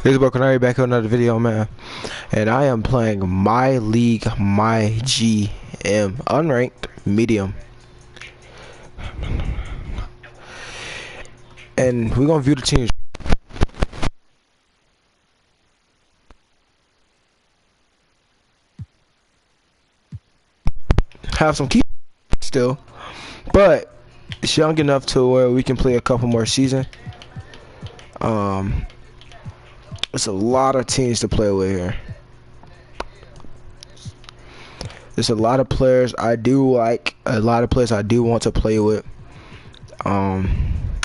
This is Canary back on another video, man. And I am playing My League, My GM, unranked, medium. And we're gonna view the teams. Have some key still, but it's young enough to where we can play a couple more seasons. It's a lot of teams to play with here. There's a lot of players I do like, a lot of players I do want to play with. I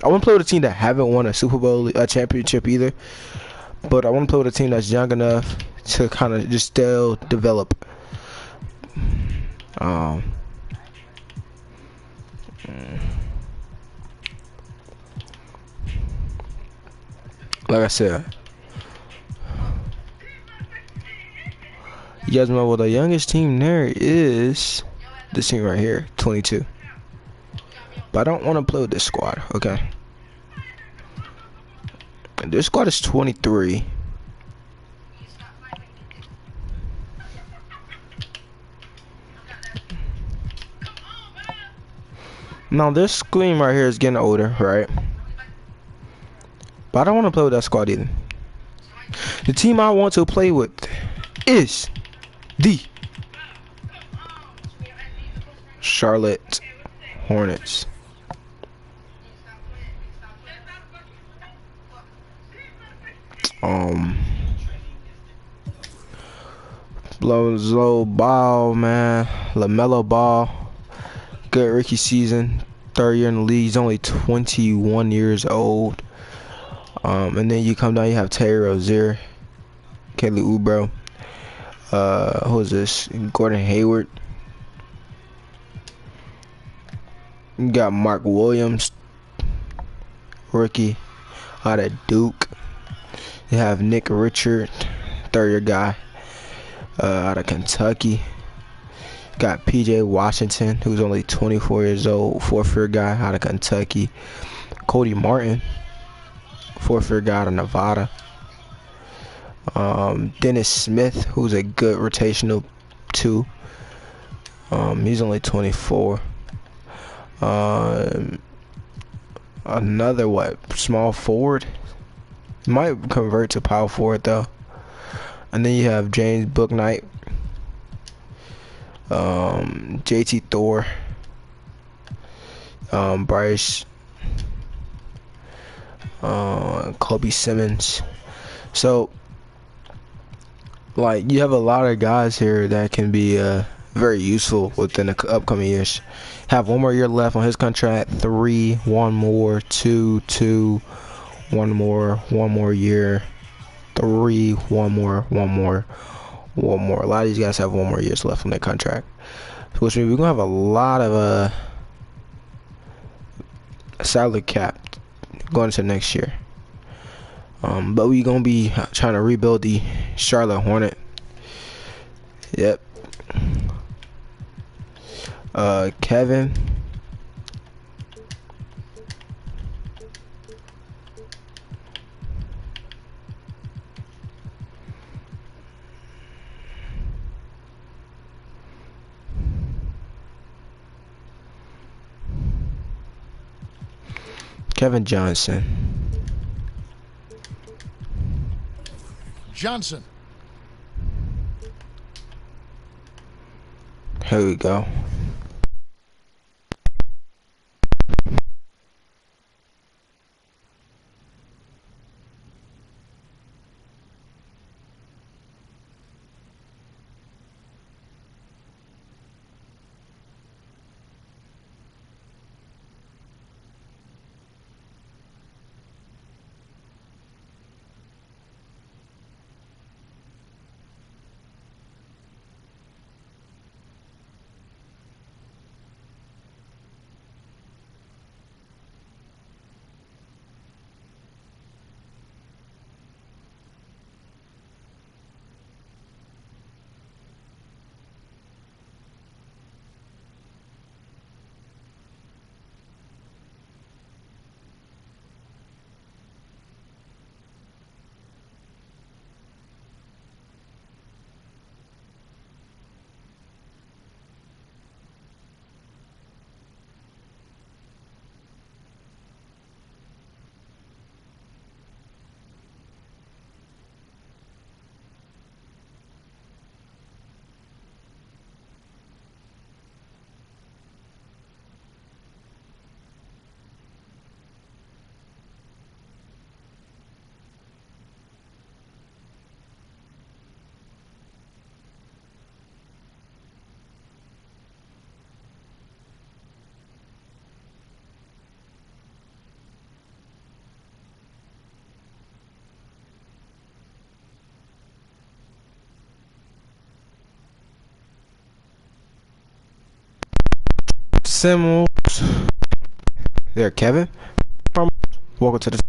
want to play with a team that haven't won a Super Bowl, a championship either. But I want to play with a team that's young enough to kind of just still develop. Like I said, you guys know what the youngest team there is. This team right here, 22. But I don't want to play with this squad, okay? And this squad is 23. Now this screen right here is getting older, right? But I don't want to play with that squad either. The team I want to play with is the Charlotte Hornets. Lonzo Ball, man. LaMelo Ball. Good rookie season. Third year in the league. He's only 21 years old. And then you come down, you have Terry Rozier, Kelly Oubre. Who is this? Gordon Hayward. You got Mark Williams, rookie out of Duke. You have Nick Richard, third year guy, out of Kentucky. Got PJ Washington, who's only 24 years old, fourth year guy out of Kentucky. Cody Martin, fourth year guy out of Nevada. Dennis Smith, who's a good rotational two. He's only 24. Another small forward. Might convert to power forward though. And then you have James Bouknight, JT Thor, Bryce, Kobe Simmons. So like you have a lot of guys here that can be very useful within the upcoming years. Have one more year left on his contract. 3, 1 more, 2, 2, 1 more, 1 more year. 3, 1 more, 1 more, 1 more. A lot of these guys have 1 more years left on their contract, which means we're gonna have a lot of salary cap going into next year. But we're gonna be trying to rebuild the Charlotte Hornet. Yep. Kevin. Kevin Johnson. Johnson. Here we go. Simmons. There, Kevin. Welcome to the.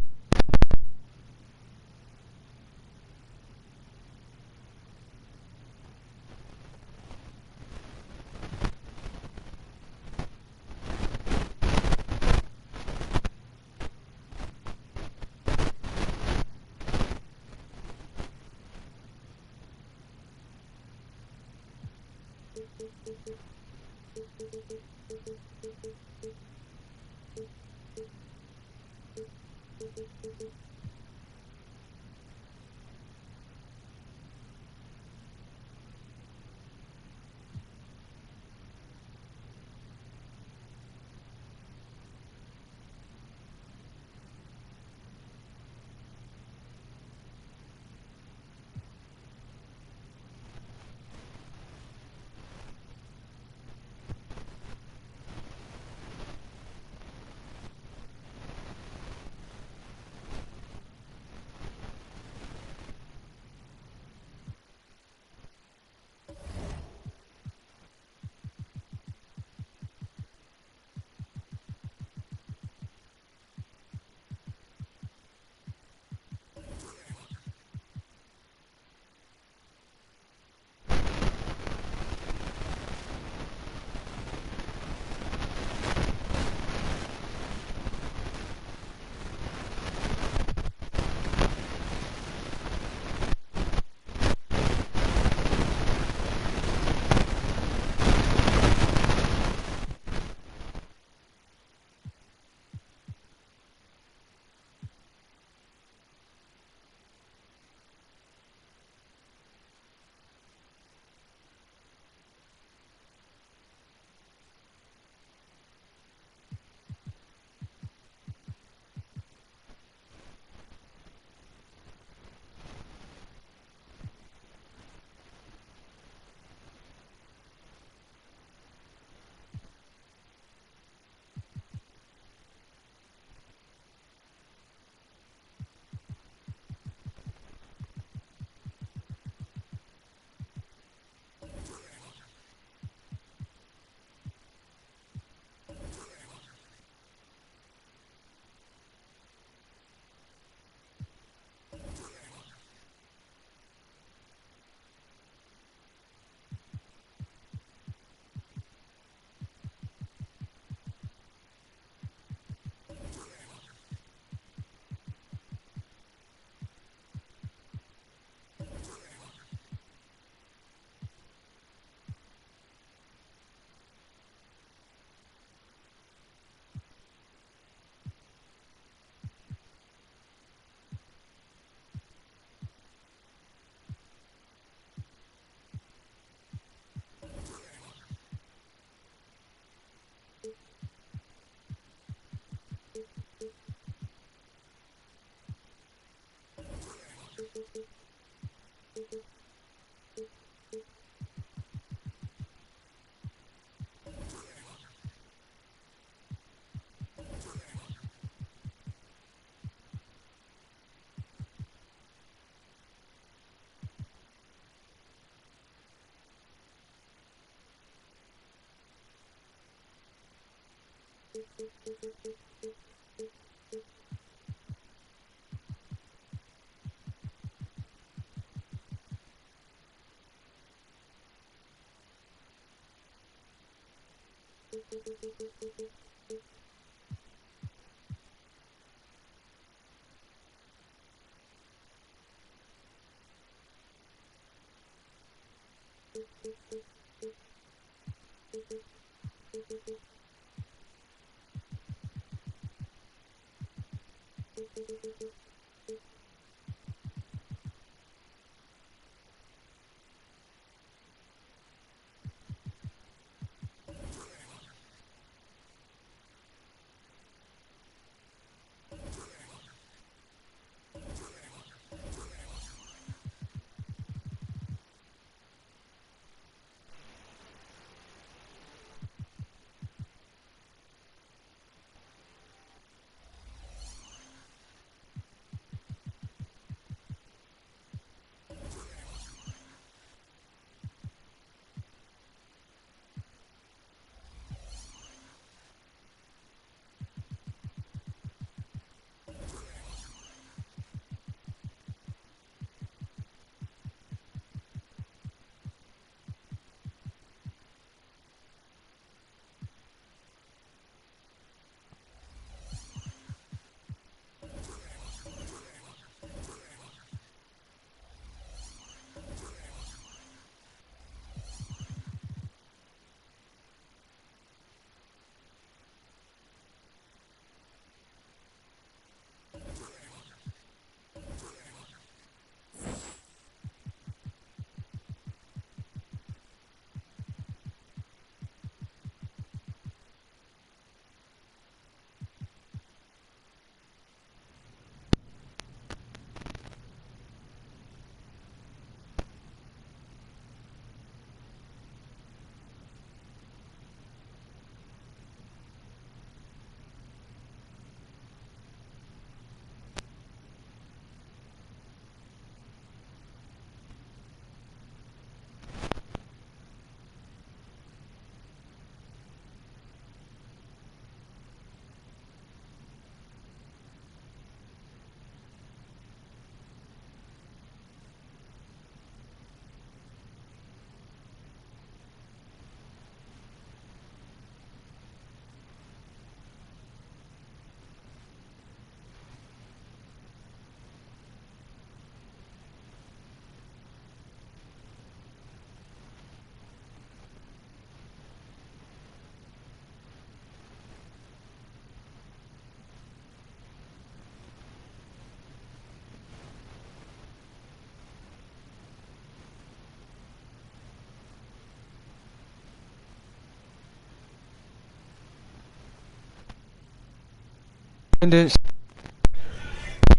attendance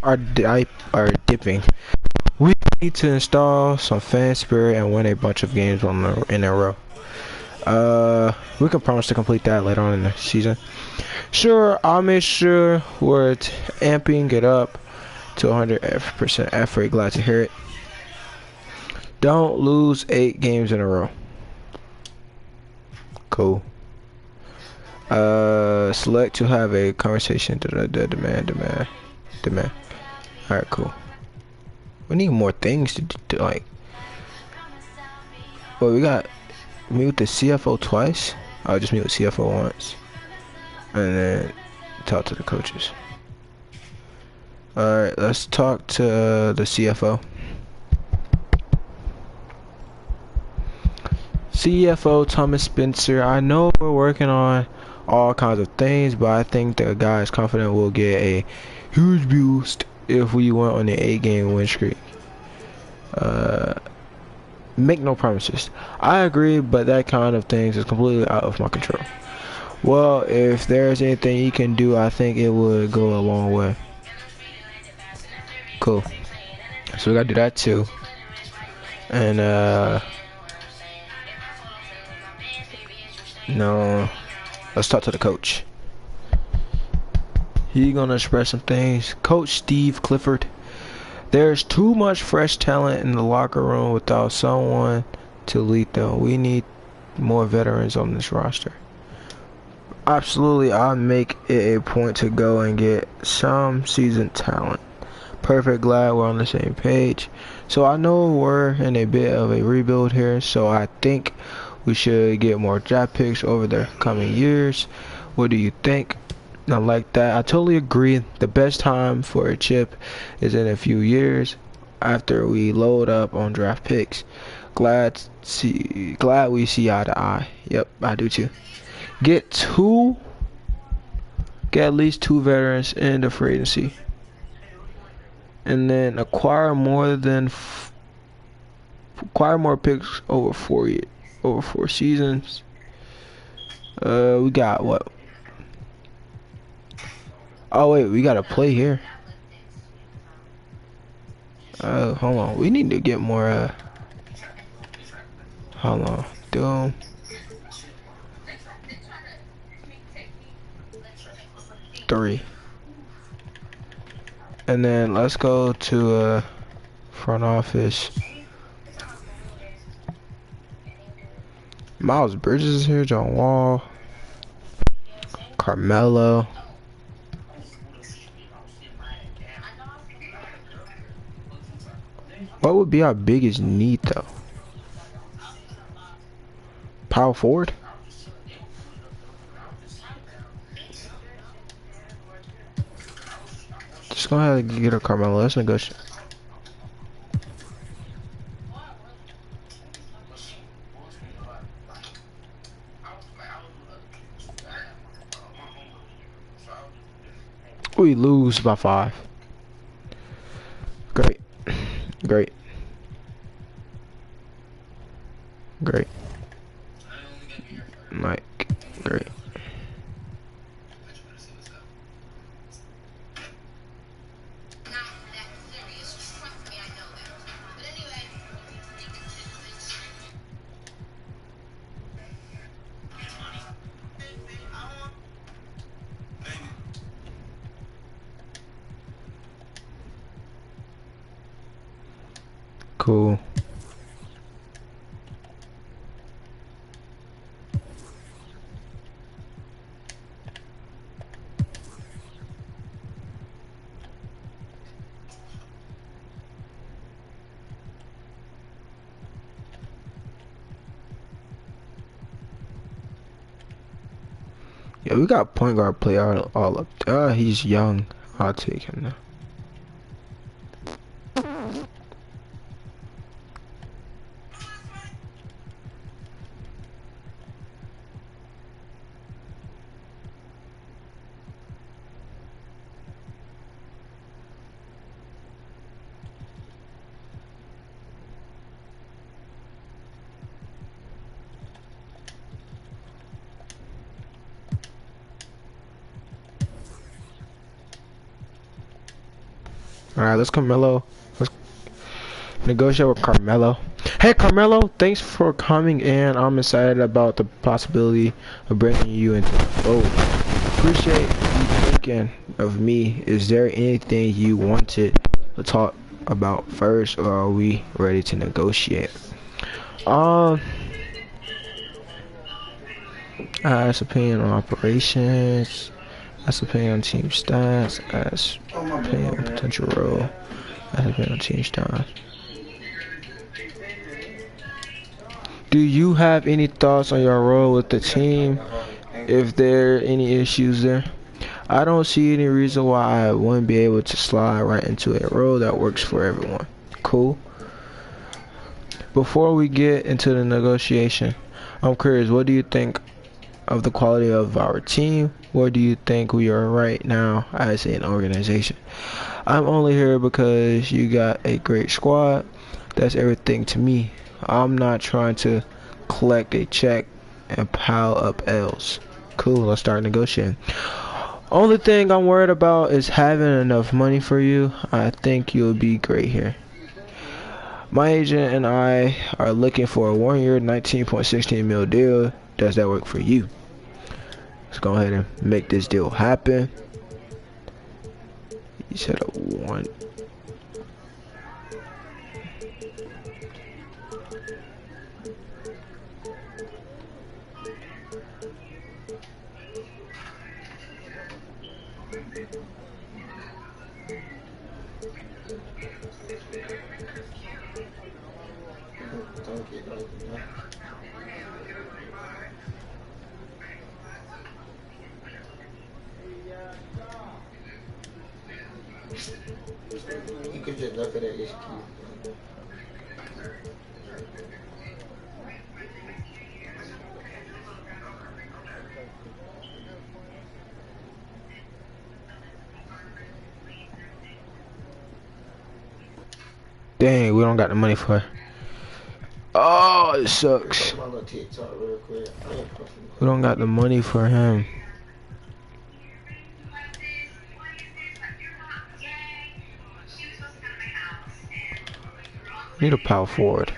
are dipping. We need to install some fan spirit and win a bunch of games in a row. We can promise to complete that later on in the season. Sure, I'll make sure we're amping it up to 100% effort. Glad to hear it. Don't lose 8 games in a row. Cool. Select to have a conversation. Demand. Alright, cool. We need more things to do, like. Well, we got meet with the CFO twice. I'll just meet with CFO once, and then talk to the coaches. All right, let's talk to the CFO. CFO Thomas Spencer. I know we're working on all kinds of things, but I think the guy is confident we'll get a huge boost if we went on the 8-game win streak. Make no promises. I agree, but that kind of things is completely out of my control. Well, if there's anything you can do, I think it would go a long way. Cool. So we gotta do that too. And no, let's talk to the coach. He gonna express some things. Coach Steve Clifford. There's too much fresh talent in the locker room without someone to lead them. We need more veterans on this roster. Absolutely, I'll make it a point to go and get some seasoned talent. Perfect, glad we're on the same page. So I know we're in a bit of a rebuild here, so I think we should get more draft picks over the coming years. What do you think? I like that. I totally agree. The best time for a chip is in a few years after we load up on draft picks. Glad we see eye to eye. Yep, I do too. Get at least 2 veterans in the free agency, and then acquire more picks over 4 seasons. We got what? Oh wait, we gotta play here. Hold on. We need to get more. Hold on. Doom. Three. And then let's go to front office. Miles Bridges is here. John Wall. Carmelo. What would be our biggest need though? Power forward? Just go ahead and get a Carmelo. Let's negotiate. We lose by 5. Great. Great. Great. Mike. Great. Cool. Yeah, we got point guard player all up. He's young. I'll take him now. All right, let's Carmelo. Let's negotiate with Carmelo. Hey, Carmelo, thanks for coming in. I'm excited about the possibility of bringing you into the fold. Appreciate you thinking of me. Is there anything you wanted to talk about first, or are we ready to negotiate? As opinion on operations, as opinion on team stats, as opinion on potential role, as opinion on team stats. Do you have any thoughts on your role with the team? If there are any issues there? I don't see any reason why I wouldn't be able to slide right into a role that works for everyone. Cool. Before we get into the negotiation, I'm curious, what do you think of the quality of our team? Where do you think we are right now as an organization? I'm only here because you got a great squad. That's everything to me. I'm not trying to collect a check and pile up L's. Cool, let's start negotiating. Only thing I'm worried about is having enough money for you. I think you'll be great here. My agent and I are looking for a 1-year, 19.16 mil deal. Does that work for you? Let's go ahead and make this deal happen. You said a 1. You could just look at that HQ. Dang, we don't got the money for her. Oh, it sucks. We don't got the money for him. Need a power forward.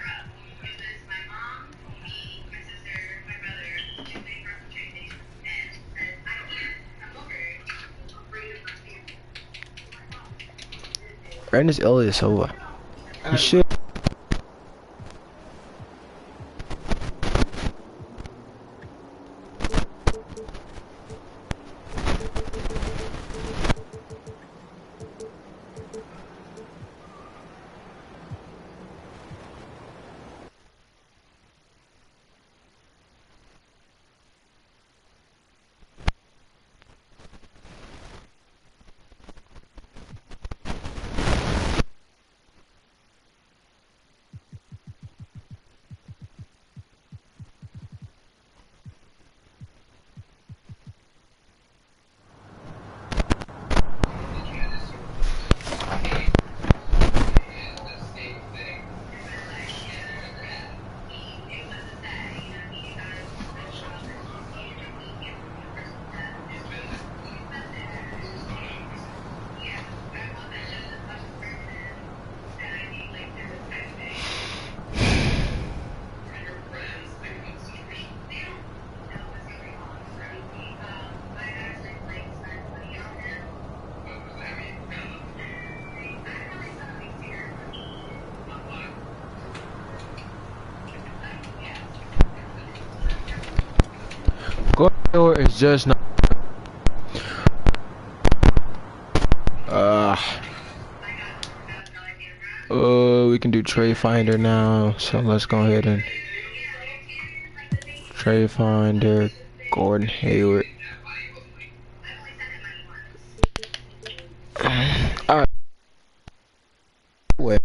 Ernest Elliott over. You should. Gordon is just not. We can do trade finder now. So let's go ahead and trade finder Gordon Hayward. All right. Wait.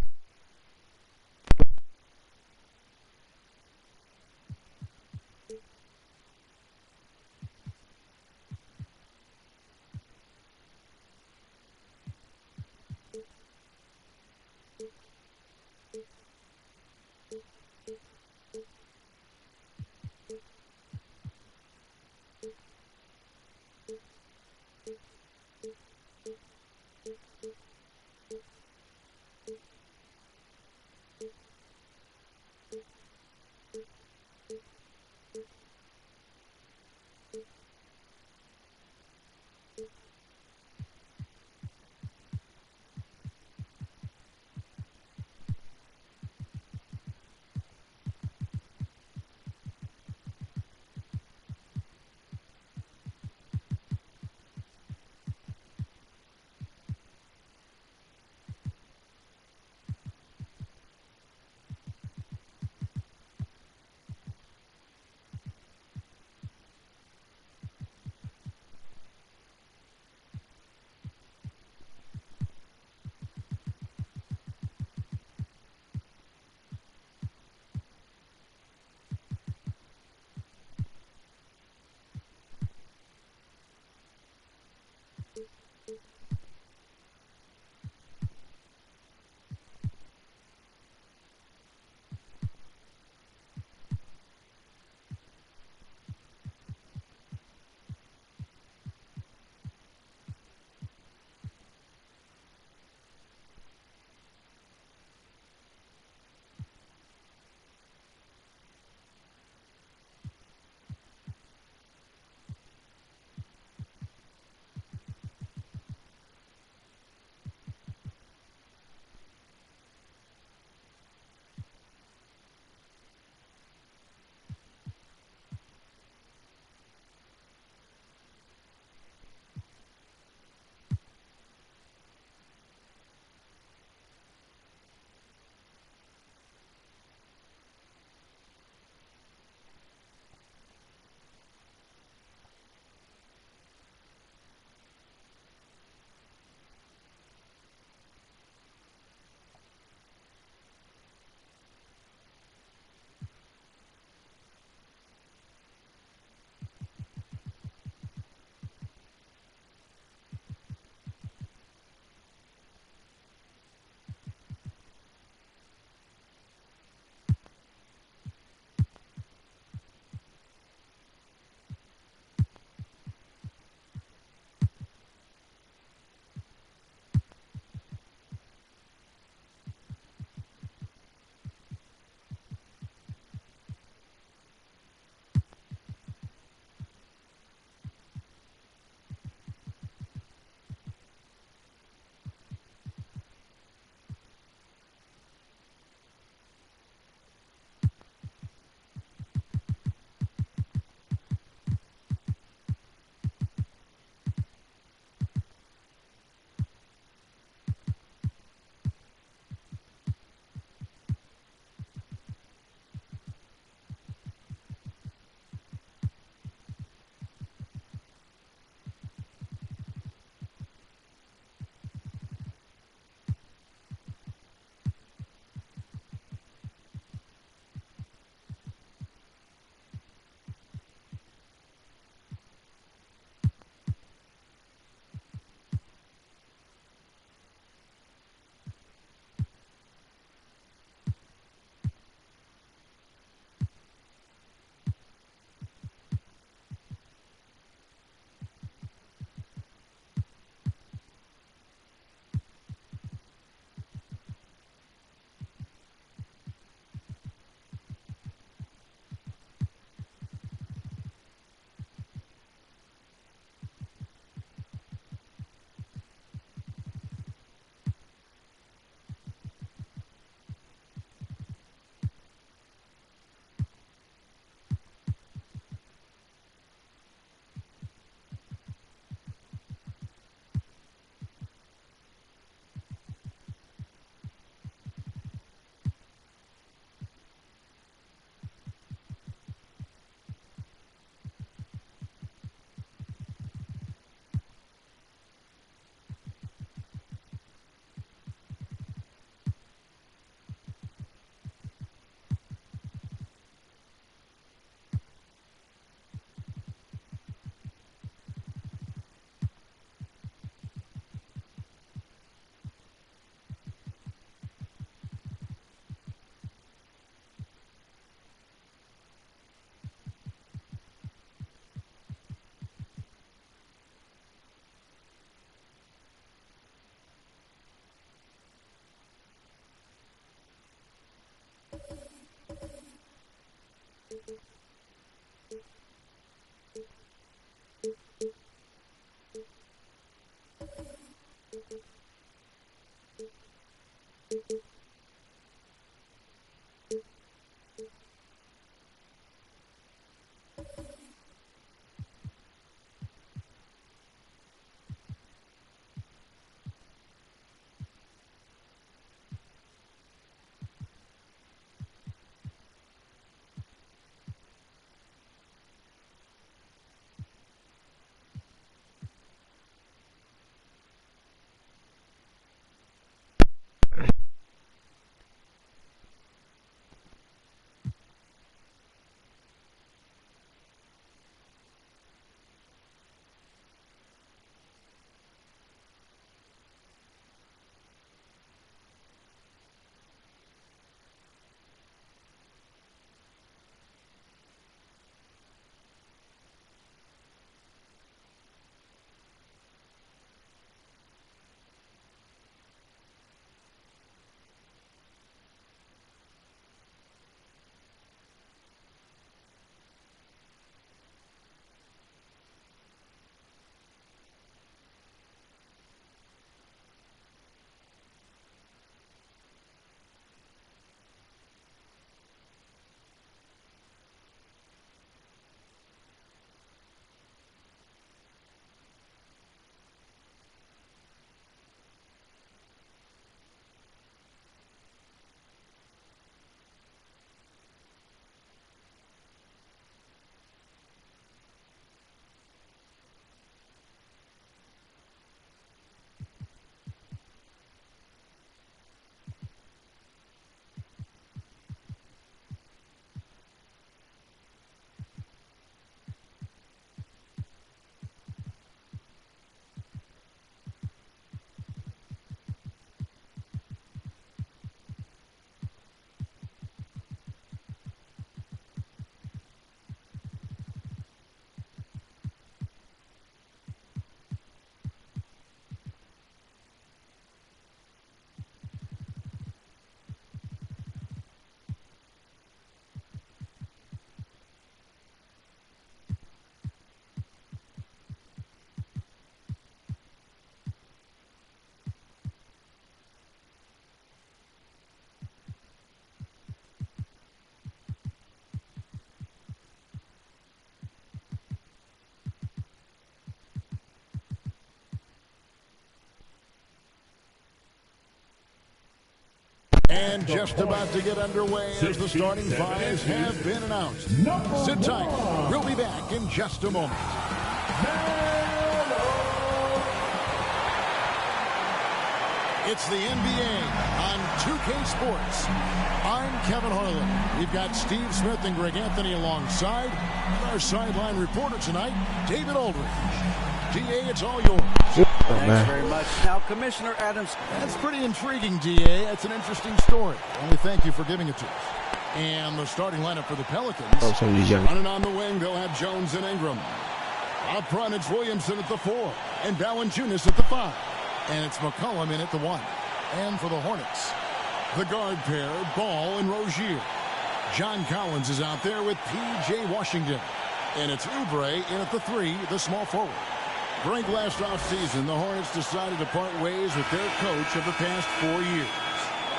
And just about to get underway as the starting fives have been announced. Sit tight. We'll be back in just a moment. It's the NBA on 2K Sports. I'm Kevin Harlan. We've got Steve Smith and Greg Anthony alongside. Our sideline reporter tonight, David Aldridge. DA, it's all yours. Thanks very much. Now, Commissioner Adams. That's pretty intriguing, DA. That's an interesting story. Only thank you for giving it to us. And the starting lineup for the Pelicans. Running on the wing, they'll have Jones and Ingram. Up front, it's Williamson at the 4. And Valanciunas at the 5. And it's McCollum in at the 1. And for the Hornets, the guard pair, Ball and Rozier. John Collins is out there with P.J. Washington. And it's Oubre in at the 3, the small forward. During last offseason, the Hornets decided to part ways with their coach of the past 4 years.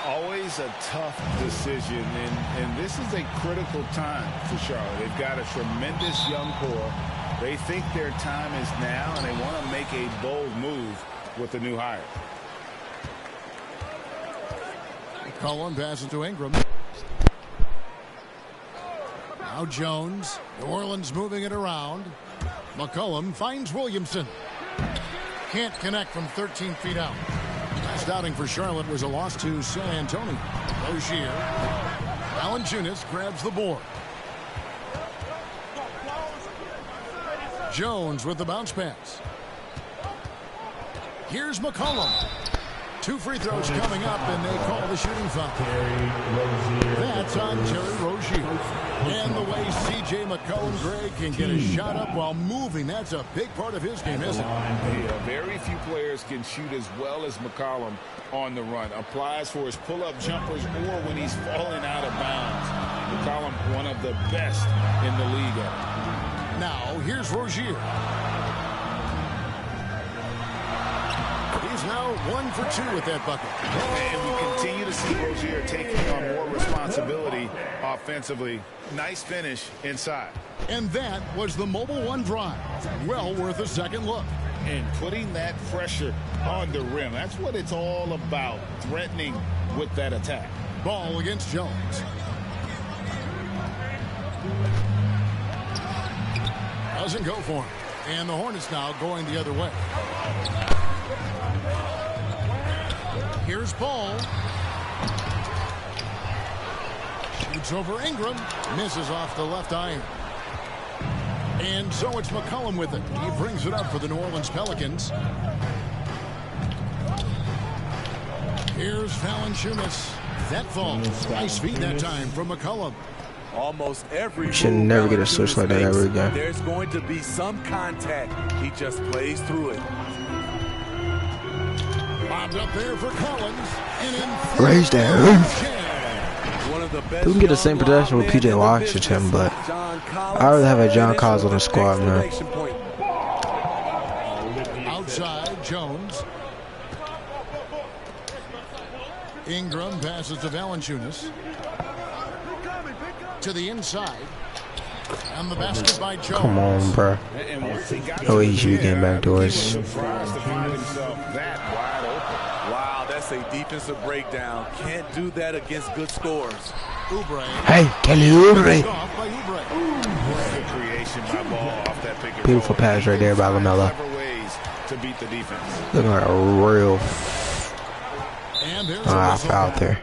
Always a tough decision, and this is a critical time for Charlotte. They've got a tremendous young core. They think their time is now, and they want to make a bold move with the new hire. McCollum passes to Ingram. Now Jones. New Orleans moving it around. McCollum finds Williamson. Can't connect from 13 feet out. Last outing for Charlotte was a loss to San Antonio. Rozier. Valanciunas grabs the board. Jones with the bounce pass. Here's McCollum. 2 free throws coming up, and they call the shooting foul. That's on Terry Rozier. And the way C.J. McCollum, Greg, can get a shot up while moving, that's a big part of his game, isn't it? Yeah, very few players can shoot as well as McCollum on the run. Applies for his pull-up jumpers or when he's falling out of bounds. McCollum, one of the best in the league. Now, here's Rozier. He's now 1 for 2 with that bucket. And we continue to see Rozier taking on more responsibility offensively. Nice finish inside. And that was the Mobile One drive. Well worth a second look. And putting that pressure on the rim. That's what it's all about, threatening with that attack. Ball against Jones. Doesn't go for him. And the Hornets now going the other way. Here's Ball. Shoots over Ingram. Misses off the left iron. And so it's McCollum with it. He brings it up for the New Orleans Pelicans. Here's Valanciunas. That falls. Nice feed that time from McCollum. Almost every should never get a switch like that ever again. There's going to be some contact. He just plays through it. Bobbed up there for Collins. Raise that. We can get the same production with PJ Washington, but I'd rather have a John Collins on the squad, man. Outside, Jones. Ingram passes to Valanciunas. To the inside. And the basket by Jones. Come on, bro. Oh, he should be getting back doors. Wow, that's a defensive breakdown. Can't do that against good scores. Hey, Kelly Oubre. Beautiful pass right there by LaMelo. Looking like a real out there.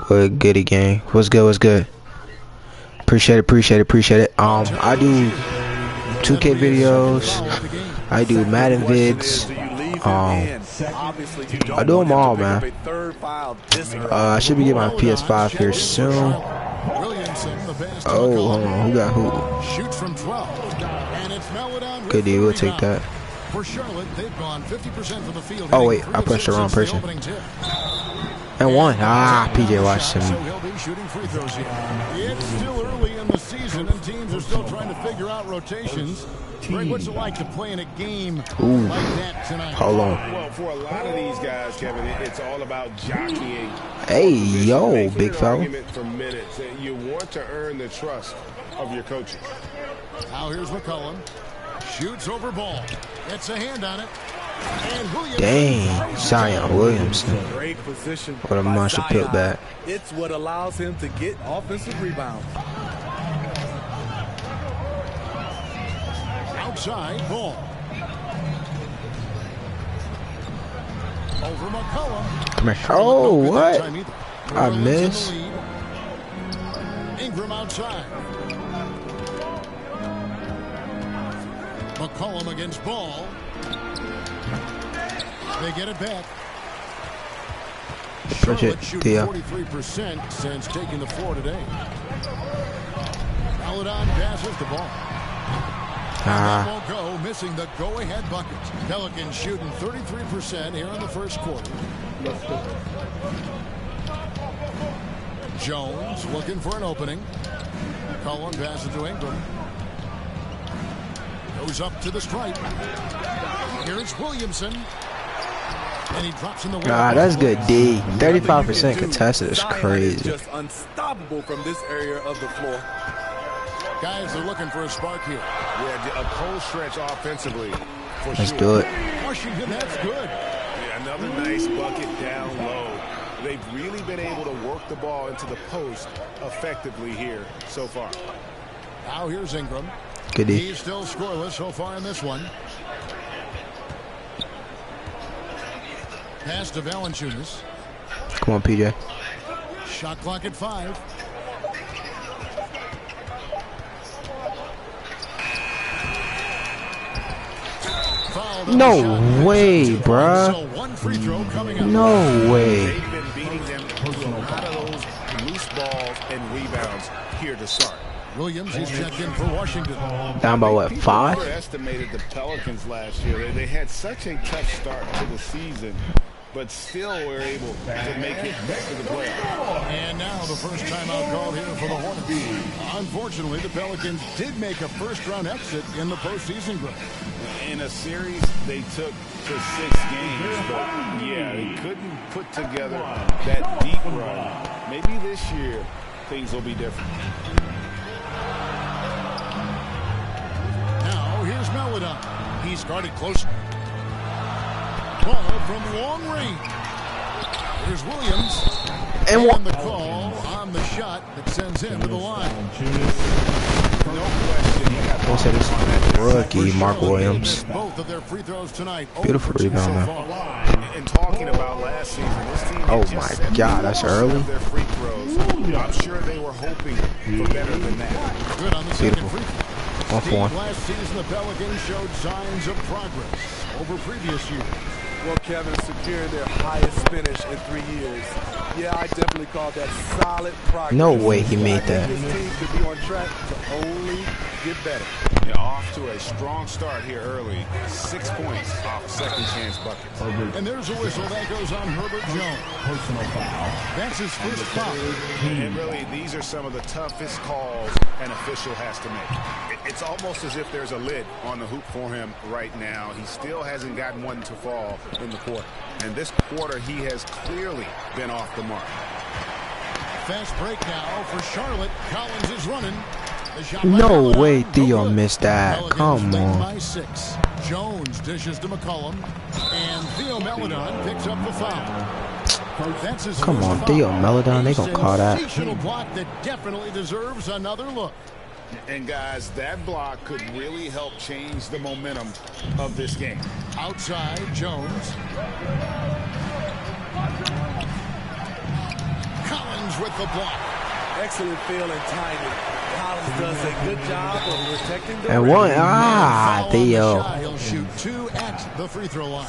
What goody gang? What's good? What's good? Appreciate it. I do 2K videos. I do Madden vids. I do them all, man. I should be getting my PS5 here soon. Oh, hold on. Who got who? Good deal. We'll take that. Oh wait, I pushed the wrong person. And one. PJ Washington. It's still early in the season, and teams are still trying to figure out rotations. Greg, what's it like to play in a game like that tonight? Hold on. Well, for a lot of these guys, Kevin, it's all about jockeying. Hey, yo, big fella. For minutes. You want to earn the trust of your coaches. Now here's McCollum. Shoots over Ball. Gets a hand on it. Dang, Zion Williamson. Great position. What a monster put back. It's what allows him to get offensive rebounds. Outside, Ball. Over McCollum. Come here. Oh, what? I missed. Ingram outside. McCollum against Ball. They get it back. Charlotte shooting 43% since taking the floor today. Paladon passes the ball. That won't go, missing the go-ahead bucket. Pelicans shooting 33% here in the first quarter. Jones looking for an opening. Cullen passes to Ingram. Goes up to the stripe. Here's Williamson. And he drops in the way. That's good D. 35% contested is crazy. Just unstoppable from this area of the floor. Guys are looking for a spark here. Yeah, a cold stretch offensively. Let's do it. Washington, that's good. Yeah, another nice bucket down low. They've really been able to work the ball into the post effectively here so far. Now here's Ingram. Good D. He's still scoreless so far in this one. Pass to Valanciunas. Come on, PJ. Shot clock at 5. No way, bruh. So one free throw coming up. No way. They've been beating them with a lot of those loose balls and rebounds here to start. Williams, he's checked in for Washington. Down by what, 5? People underestimated the Pelicans last year. They had such a tough start to the season. but still were able to make it to the playoffs. And now the first timeout called here for the Hornets. Unfortunately, the Pelicans did make a first-round exit in the postseason group. In a series they took to 6 games, but yeah, they couldn't put together that deep run. Maybe this year things will be different. Now here's Melodon. He's guarded close. Ball from long range. Here's Williams. And the call on the shot that sends him to the line. No question. Don't say this rookie, Mark Williams. Both of their free throws tonight. Beautiful rebound, man. And talking about last season, this team Oh my God, that's early. their free throws. I'm sure they were hoping for better than that. Good on the second free throw. 1 for 1. Last season, the Pelicans showed signs of progress over previous years. Well, Kevin, securing their highest finish in 3 years. Yeah, I definitely call that solid progress. No way he made that. This team could be on track to only get better. Yeah, off to a strong start here early. 6 points off second chance buckets. And there's a whistle that goes on Herbert Jones. Personal foul. That's his first foul. And really, these are some of the toughest calls an official has to make. It's almost as if there's a lid on the hoop for him right now. He still hasn't gotten one to fall in the quarter. And this quarter, he has clearly been off the mark. Fast break now for Charlotte. Collins is running. No way Theo missed that. Come on. By 6. Jones dishes to McCollum. And Theo Melodon picks up the foul. That's his Come first on, foul. Theo Melodon. They gonna call that. Sensational block that definitely deserves another look. And guys, that block could really help change the momentum of this game. Outside, Jones. Collins with the block. Excellent feel and timing. Collins does a good job of protecting the And rim. one, Theo. He'll shoot 2 at the free throw line.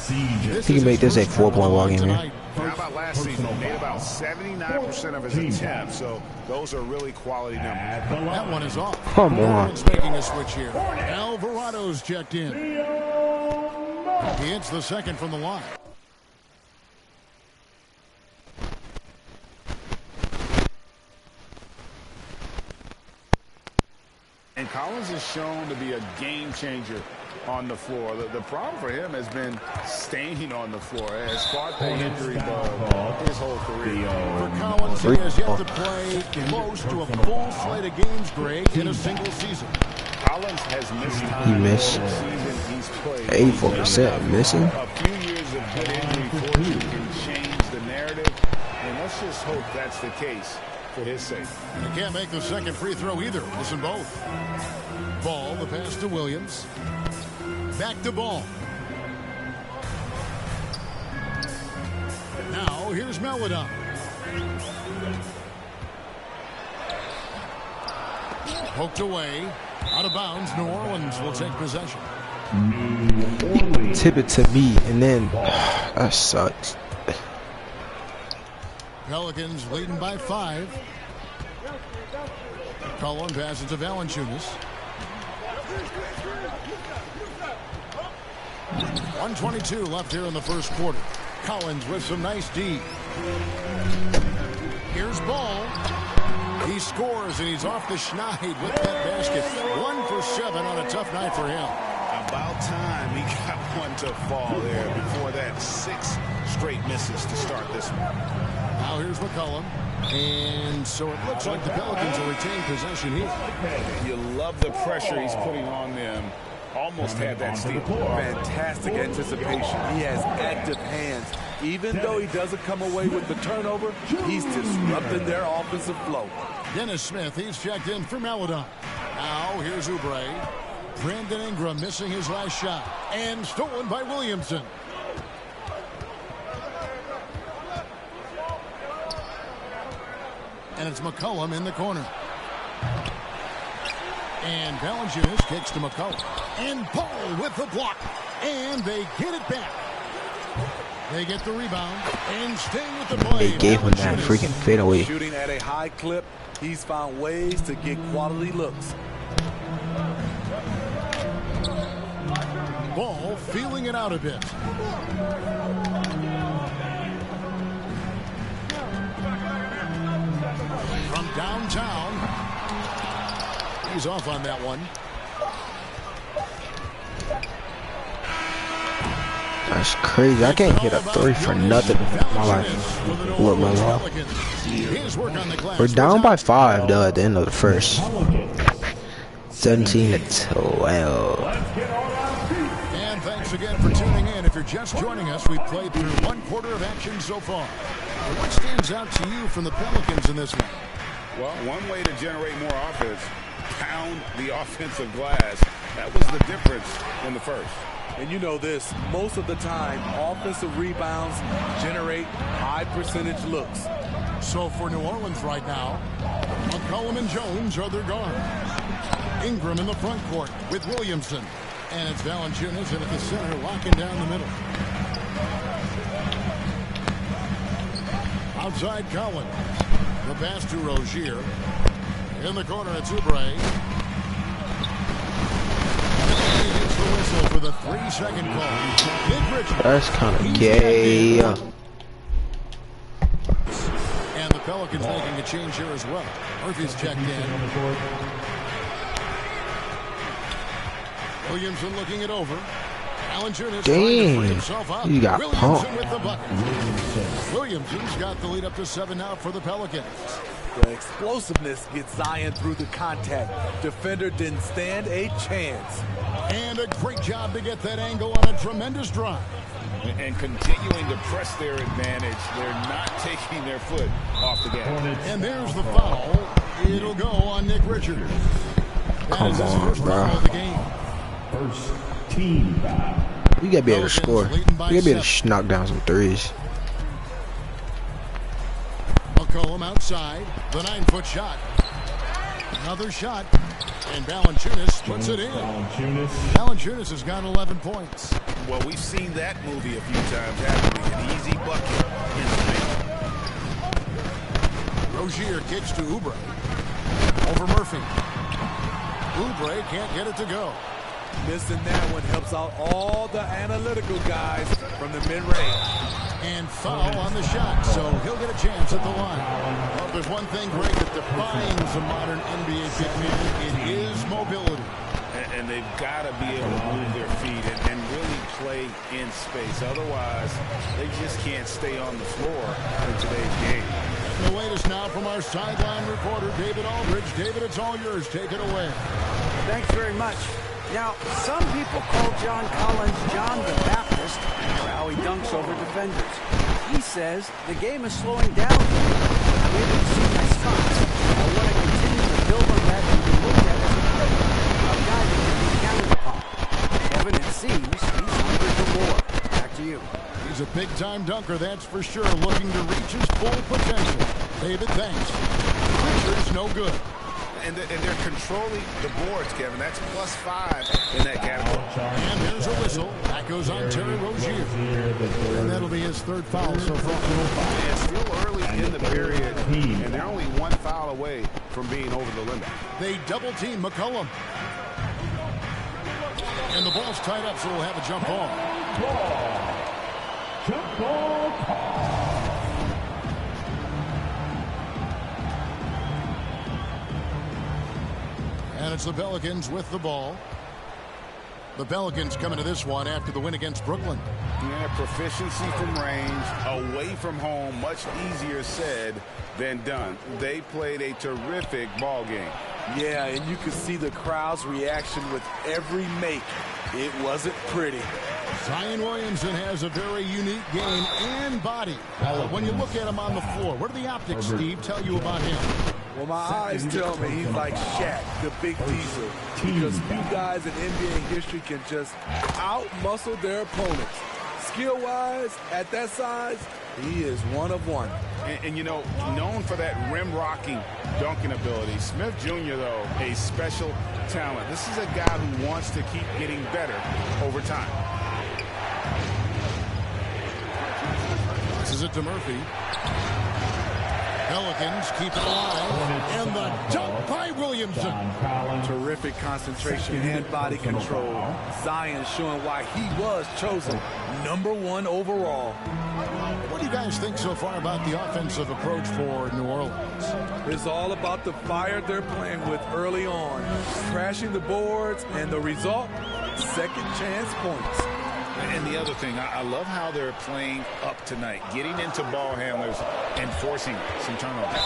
He can make this a 4-point ball game here. How about last season? He made about 79% of his attempts, so those are really quality numbers. That one is off. Come on. He's making a switch here. Alvarado's checked in. He hits the second from the line. And Collins is shown to be a game changer on the floor. The problem for him has been staying on the floor. Has fought the injury bug his whole career. For Collins, he has yet to play close to a full slate of games, Greg, in a single season. Collins has missed time. He missed. all season he's played. 84% missing. A few years of good injury fortune can change the narrative, and let's just hope that's the case for his sake. He can't make the second free throw either. Listen both. Ball, the pass to Williams. Back to Ball. Now here's Melodon. Poked away. Out of bounds. New Orleans will take possession. Tip it to me, and then that sucks. Pelicans leading by 5. Cullen passes to Valanciunas. 1:22 left here in the first quarter. Collins with some nice D. Here's Ball. He scores, and he's off the schneid with that basket. 1 for 7 on a tough night for him. About time he got one to fall there before that 6 straight misses to start this one. Now here's McCollum. And so it looks like the Pelicans will retain possession here. You love the pressure he's putting on them. Almost had that steal. Fantastic anticipation. He has active hands. Even though he doesn't come away with the turnover, he's disrupting their offensive flow. Dennis Smith, he's checked in for Melodon. Now here's Oubre. Brandon Ingram missing his last shot. And stolen by Williamson. And it's McCollum in the corner. And Valanciunas kicks to McCollum. And Paul with the block. And they get it back. They get the rebound and staying with the play. They gave him that freaking fadeaway. Shooting at a high clip, he's found ways to get quality looks. Ball feeling it out a bit. tees off on that one. That's crazy. I can't hit a 3 for nothing in my life. Look, my lord. We're down by 5 though at the end of the first. 17-12. And thanks again for tuning in. If you're just joining us, we've played through 1/4 of action so far. What stands out to you from the Pelicans in this one? Well, one way to generate more offense, pound the offensive glass. That was the difference in the first. And you know this, most of the time, offensive rebounds generate high percentage looks. So for New Orleans right now, McCollum and Jones are their guards. Ingram in the front court with Williamson. And it's Valanciunas in at the center, locking down the middle. Outside Collins. The pass to Rozier. In the corner, it's Oubre. He gets the whistle for the 3-second call. Nick Richards. That's kind of gay. And the Pelicans making a change here as well. Murphy's checked in. Williamson looking it over. Valanciunas trying to free himself up. You got Williamson with the bucket. Williamson's got the lead up to 7 now for the Pelicans. The explosiveness gets Zion through the contact. Defender didn't stand a chance. And a great job to get that angle on a tremendous drive. And continuing to press their advantage. They're not taking their foot off the gas. And there's the foul. It'll go on Nick Richards. That is his first foul of the game. First team foul. You gotta be able to score. You gotta be able to knock down some threes. McCollum outside. The 9-foot shot. Another shot. And Valanciunas puts it in. Valanciunas has got 11 points. Well, we've seen that movie a few times, haven't we? An easy bucket in the paint. Rozier kicks to Oubre. Over Murphy. Oubre can't get it to go. Missing that one helps out all the analytical guys from the mid-range. And foul on the shot, so he'll get a chance at the line. Well, if there's one thing, Greg, that defines a modern NBA big man, it is mobility. And they've got to be able to move their feet and really play in space. Otherwise, they just can't stay on the floor in today's game. The latest now from our sideline reporter, David Aldridge. David, it's all yours. Take it away. Thanks very much. Now, some people call John Collins John the Baptist for how he dunks over defenders. He says the game is slowing down. I'm able to see my spots. I want to continue to build on that and be looked at as a player, a guy that can be counted upon. Kevin, it seems he's hungry for more. Back to you. He's a big-time dunker, that's for sure, looking to reach his full potential. David, thanks. Richards, no good. And they're controlling the boards, Kevin. That's +5 in that category. And there's a whistle. That goes on Terry Rozier. And that'll be his 3rd foul so far. It's still early in the period, and they're only 1 foul away from being over the limit. They double-team McCollum. And the ball's tied up, so we'll have a jump ball. Jump ball call. And it's the Pelicans with the ball. The Pelicans coming to this one after the win against Brooklyn. Yeah, proficiency from range, away from home, much easier said than done. They played a terrific ball game. Yeah, and you could see the crowd's reaction with every make. It wasn't pretty. Zion Williamson has a very unique game and body. When you look at him on the floor, what do the optics, Steve, tell you about him? Well, my eyes tell me he's like Shaq, the big diesel. Because few guys in NBA history can just out-muscle their opponents. Skill-wise, at that size, he is one of one. And you know, known for that rim-rocking dunking ability. Smith Jr., though, a special talent. This is a guy who wants to keep getting better over time. This is it to Murphy. Pelicans keep it alive. And the dunk by Williamson. Terrific concentration and body control. Zion showing why he was chosen #1 overall. What do you guys think so far about the offensive approach for New Orleans? It's all about the fire they're playing with early on. Crashing the boards, and the result, second chance points. And the other thing, I love how they're playing up tonight, getting into ball handlers and forcing some turnovers.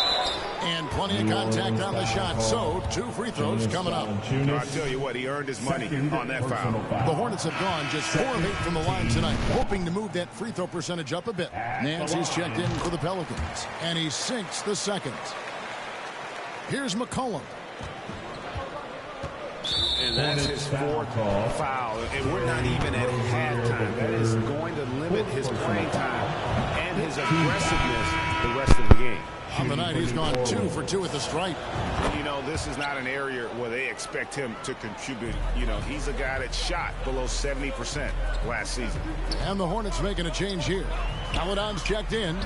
And plenty of contact on the shot, so 2 free throws coming up. I tell you what, he earned his money on that foul. The Hornets have gone just 4 of 8 from the line tonight, hoping to move that free throw percentage up a bit. Nancy's checked in for the Pelicans, and he sinks the second. Here's McCollum. And that's his 4th foul. And we're not even at halftime. That is going to limit his playing time and his aggressiveness the rest of the game. On the night, he's gone 2 for 2 at the stripe. And, you know, this is not an area where they expect him to contribute. You know, he's a guy that shot below 70% last season. And the Hornets making a change here. Paladon's checked in.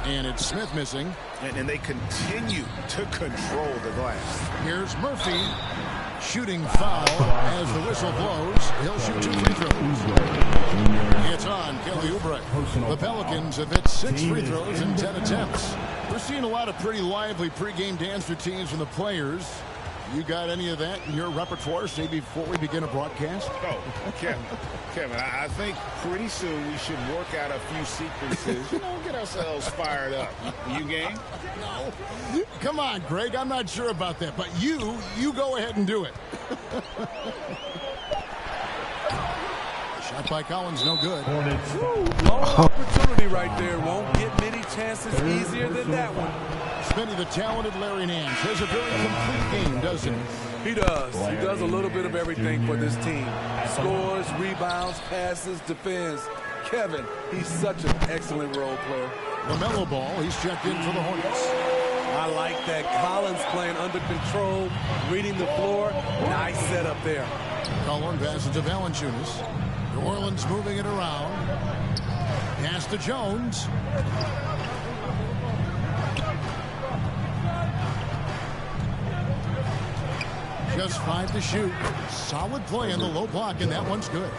And it's Smith missing. And they continue to control the glass. Here's Murphy. Shooting foul as the whistle blows. He'll shoot 2 free throws. It's on Kelly Oubre. The Pelicans have hit 6 free throws in 10 attempts. We're seeing a lot of pretty lively pregame dance routines from the players. You got any of that in your repertoire, say, before we begin a broadcast? Oh, Kevin, I think pretty soon we should work out a few sequences, you know, get ourselves fired up. You game? No. Come on, Greg, I'm not sure about that, but you go ahead and do it. Shot by Collins, no good. Long opportunity right there. Won't get many chances easier than that one. Smitty, the talented Larry Nance, has a very complete game, doesn't he? He does. He does a little bit of everything for this team. Scores, rebounds, passes, defends. Kevin, he's such an excellent role player. LaMelo Ball, he's checked in for the Hornets. I like that. Collins playing under control, reading the floor. Nice setup there. Cullen passes to Valanciunas. New Orleans moving it around. Pass to Jones. Just 5 to shoot. Solid play in the low block, and that one's good.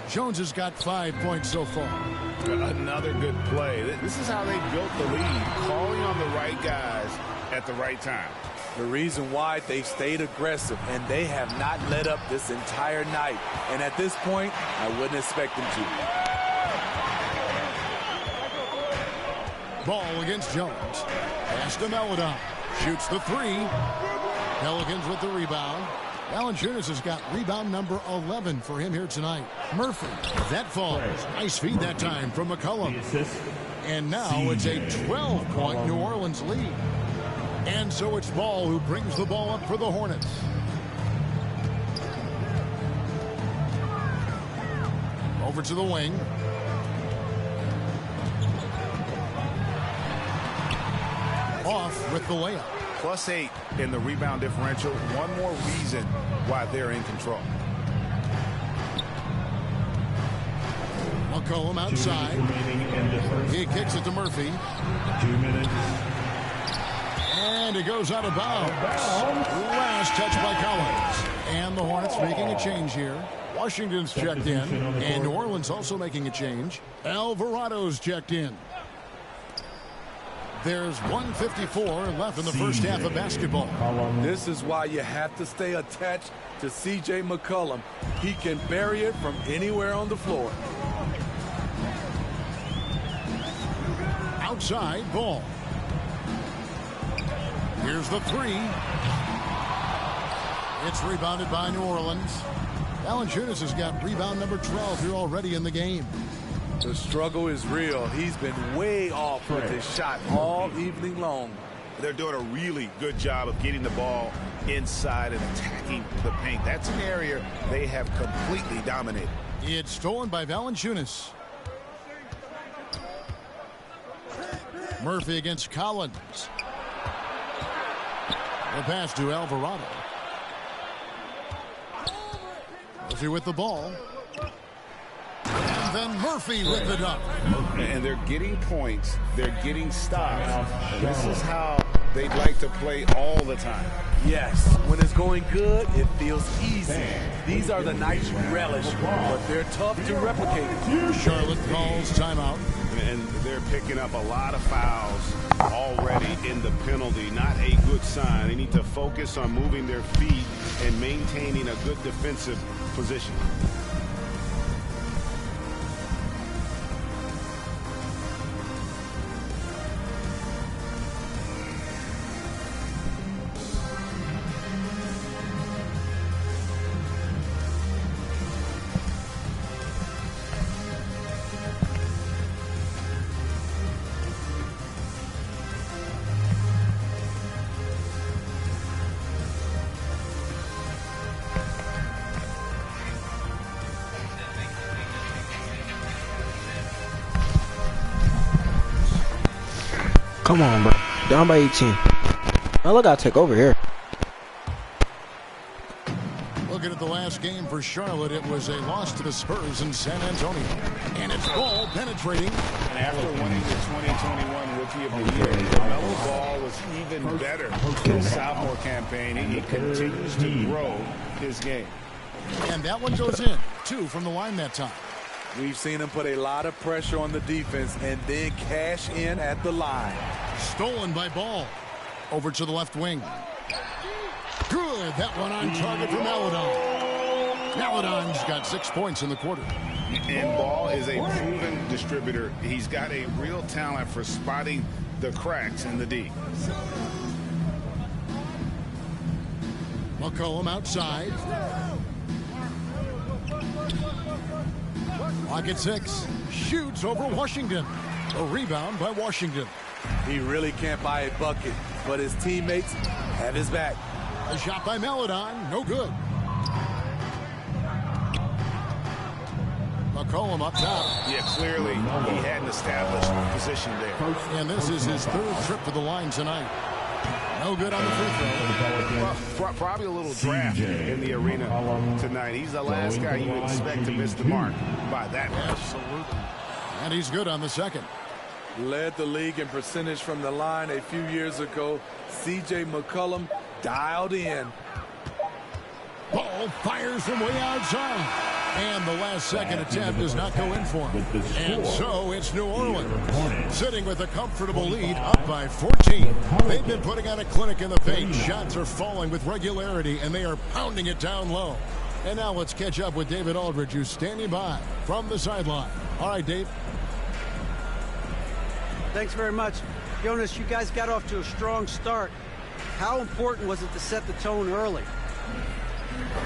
Jones has got 5 points so far. Another good play. This is how they built the lead, calling on the right guys at the right time. The reason why they stayed aggressive, and they have not let up this entire night. And at this point, I wouldn't expect them to. Ball against Jones. Pass to Melodon. Shoots the 3. Pelicans with the rebound. Valanciunas has got rebound number 11 for him here tonight. Murphy, that falls. Nice feed that time from McCollum. And now it's a 12-point New Orleans lead. And so it's Ball who brings the ball up for the Hornets. Over to the wing. Off with the layup. +8 in the rebound differential. One more reason why they're in control. McCollum outside. He kicks it to Murphy. 2 minutes. And it goes out of bounds. Last touch by Collins. And the Hornets making a change here. Washington's checked in. And New Orleans also making a change. Alvarado's checked in. There's 1:54 left in the first half of basketball. This is why you have to stay attached to C.J. McCollum. He can bury it from anywhere on the floor. Outside Ball. Here's the 3. It's rebounded by New Orleans. Valanciunas has got rebound number 12 here already in the game. The struggle is real. He's been way off with his shot all evening long. They're doing a really good job of getting the ball inside and attacking the paint. That's an area they have completely dominated. It's stolen by Valanciunas. Murphy against Collins. The pass to Alvarado. Murphy with the ball. And then Murphy with the dunk. And they're getting points. They're getting stops. And this is how they'd like to play all the time. Yes, when it's going good, it feels easy. These are the nights you relish, but they're tough to replicate. Charlotte calls timeout. And they're picking up a lot of fouls already in the penalty. Not a good sign. They need to focus on moving their feet and maintaining a good defensive position. Come on, bro. Down by 18. Now look, I'll take over here. Looking at the last game for Charlotte, it was a loss to the Spurs in San Antonio. And it's Ball penetrating. And after winning the 2021 Rookie of the Year, LaMelo Ball was even better in his sophomore campaign. He continues to grow his game. And that one goes in. 2 from the line that time. We've seen him put a lot of pressure on the defense and then cash in at the line. Stolen by Ball. Over to the left wing. Good. That one on target for Maladon. Maladon's got 6 points in the quarter. And Ball is a proven distributor. He's got a real talent for spotting the cracks in the D. McCollum outside. Clock at 6. Shoots over Washington. A rebound by Washington. He really can't buy a bucket, but his teammates have his back. A shot by Maladon. No good. McCollum up top. Yeah, clearly he had an established position there. And this is his 3rd trip to the line tonight. No good on the free throw. Probably a little draft in the arena tonight. He's the last guy you expect to miss the mark by that much. Absolutely. And he's good on the second. Led the league in percentage from the line a few years ago. C.J. McCollum dialed in. Ball fires from way outside. And the last second attempt does not go in for him. And so it's New Orleans sitting with a comfortable lead, up by 14. They've been putting on a clinic in the paint. Shots are falling with regularity, and they are pounding it down low. And now let's catch up with David Aldridge, who's standing by from the sideline. All right, Dave. Thanks very much. Jonas, you guys got off to a strong start. How important was it to set the tone early?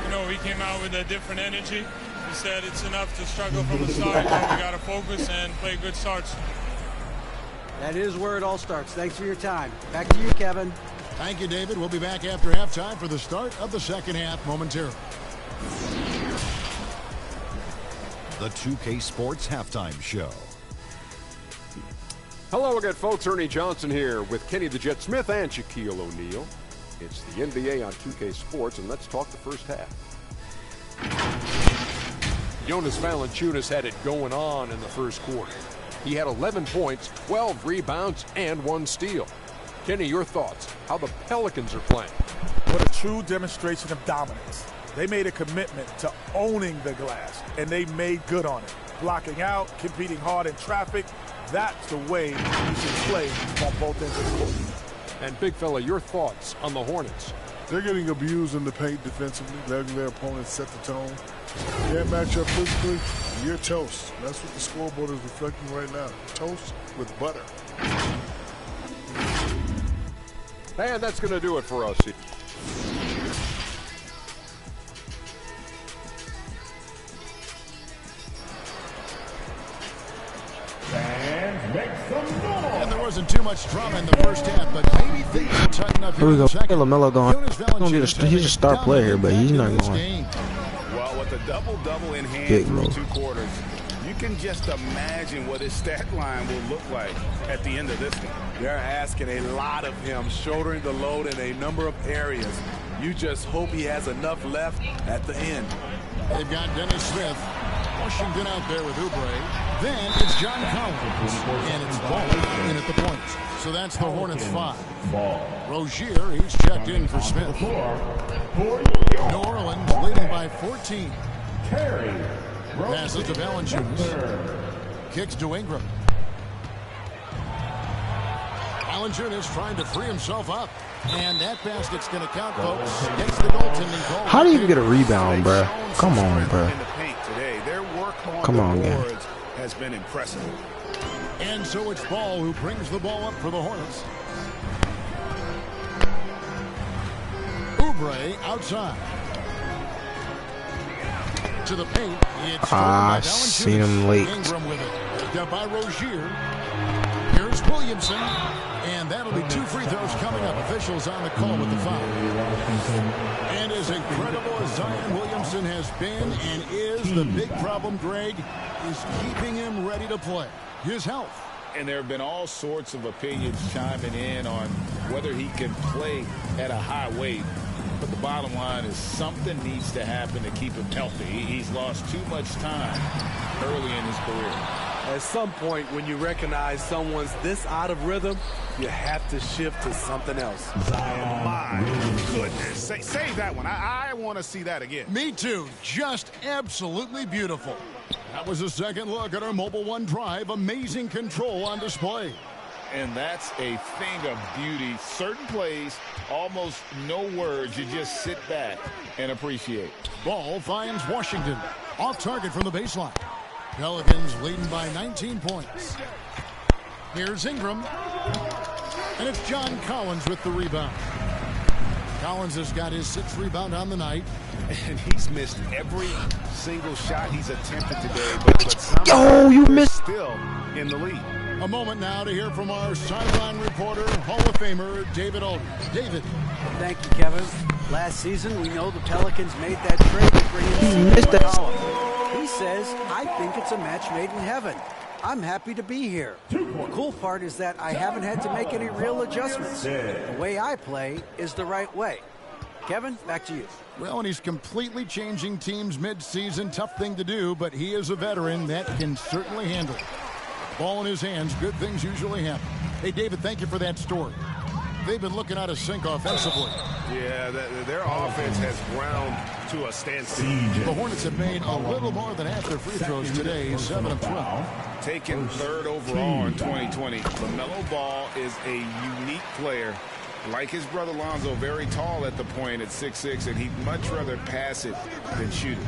You know, we came out with a different energy. We said it's enough to struggle from the start, but we got to focus and play good starts. That is where it all starts. Thanks for your time. Back to you, Kevin. Thank you, David. We'll be back after halftime for the start of the second half momentarily. The 2K Sports Halftime Show. Hello again, folks. Ernie Johnson here with Kenny the Jet Smith and Shaquille O'Neal. It's the NBA on 2K Sports, and let's talk the first half. Jonas Valanciunas had it going on in the first quarter. He had 11 points, 12 rebounds, and 1 steal. Kenny, your thoughts? How the Pelicans are playing? What a true demonstration of dominance. They made a commitment to owning the glass, and they made good on it. Blocking out, competing hard in traffic. That's the way you should play on both ends of the court. And big fella, your thoughts on the Hornets? They're getting abused in the paint defensively, letting their opponents set the tone. Can't match up physically, you're toast. That's what the scoreboard is reflecting right now. Toast with butter. And that's going to do it for us. And there wasn't too much drama in the first half, but maybe things will tighten up here. Here we go. Second. LaMelo going. He's a star player here, but he's not going. Well, with a double-double in hand Big through move. 2 quarters, you can just imagine what his stat line will look like at the end of this one. They're asking a lot of him, shouldering the load in a number of areas. You just hope he has enough left at the end. They've got Dennis Smith Washington out there with Oubre. Then it's John Collins. And it's Ball in at the point. So that's the Hornets 5. Rozier, he's checked in for Smith. New Orleans leading by 14. Passes to Valanciunas. Kicks to Ingram. Valanciunas trying to free himself up. And that basket's going to count, folks. Gets the goaltending call. How do you even get a rebound, bro? Come on, bro. Come on, man. Has been impressive. And so it's Ball who brings the ball up for the Hornets. Oubre outside. To the paint. I seen him late. Ingram with it. Down by Rozier. Here's Williamson. And that'll be 2 free throws coming up. Officials on the call with the foul. And as incredible as Zion Williamson has been and is, the big problem, Greg, is keeping him ready to play. His health. And there have been all sorts of opinions chiming in on whether he can play at a high weight. But the bottom line is something needs to happen to keep him healthy. He's lost too much time early in his career. At some point, when you recognize someone's this out of rhythm, you have to shift to something else. My goodness. Save that one. I want to see that again. Me too. Just absolutely beautiful. That was a second look at our Mobile One Drive. Amazing control on display. And that's a thing of beauty. Certain plays, almost no words. You just sit back and appreciate. Ball finds Washington. Off target from the baseline. Pelicans leading by 19 points. Here's Ingram. And it's John Collins with the rebound. Collins has got his 6th rebound on the night. And he's missed every single shot he's attempted today. But somehow you missed. Still in the lead. A moment now to hear from our sideline reporter, Hall of Famer, David Aldridge. David. Thank you, Kevin. Last season, we know the Pelicans made that trade to bring in CJ McCollum. He says, I think it's a match made in heaven. I'm happy to be here. The cool part is that I haven't had to make any real adjustments. The way I play is the right way. Kevin, back to you. Well, and he's completely changing teams mid-season. Tough thing to do, but he is a veteran that can certainly handle it. Ball in his hands, good things usually happen. Hey, David, thank you for that story. They've been looking out of sync offensively. Yeah, their offense has ground to a standstill. The Hornets have made a little more than half their free throws today, 7 of 12. Taken 3rd overall in 2020. LaMelo Ball is a unique player. Like his brother Lonzo, very tall at the point at 6'6", and he'd much rather pass it than shoot it.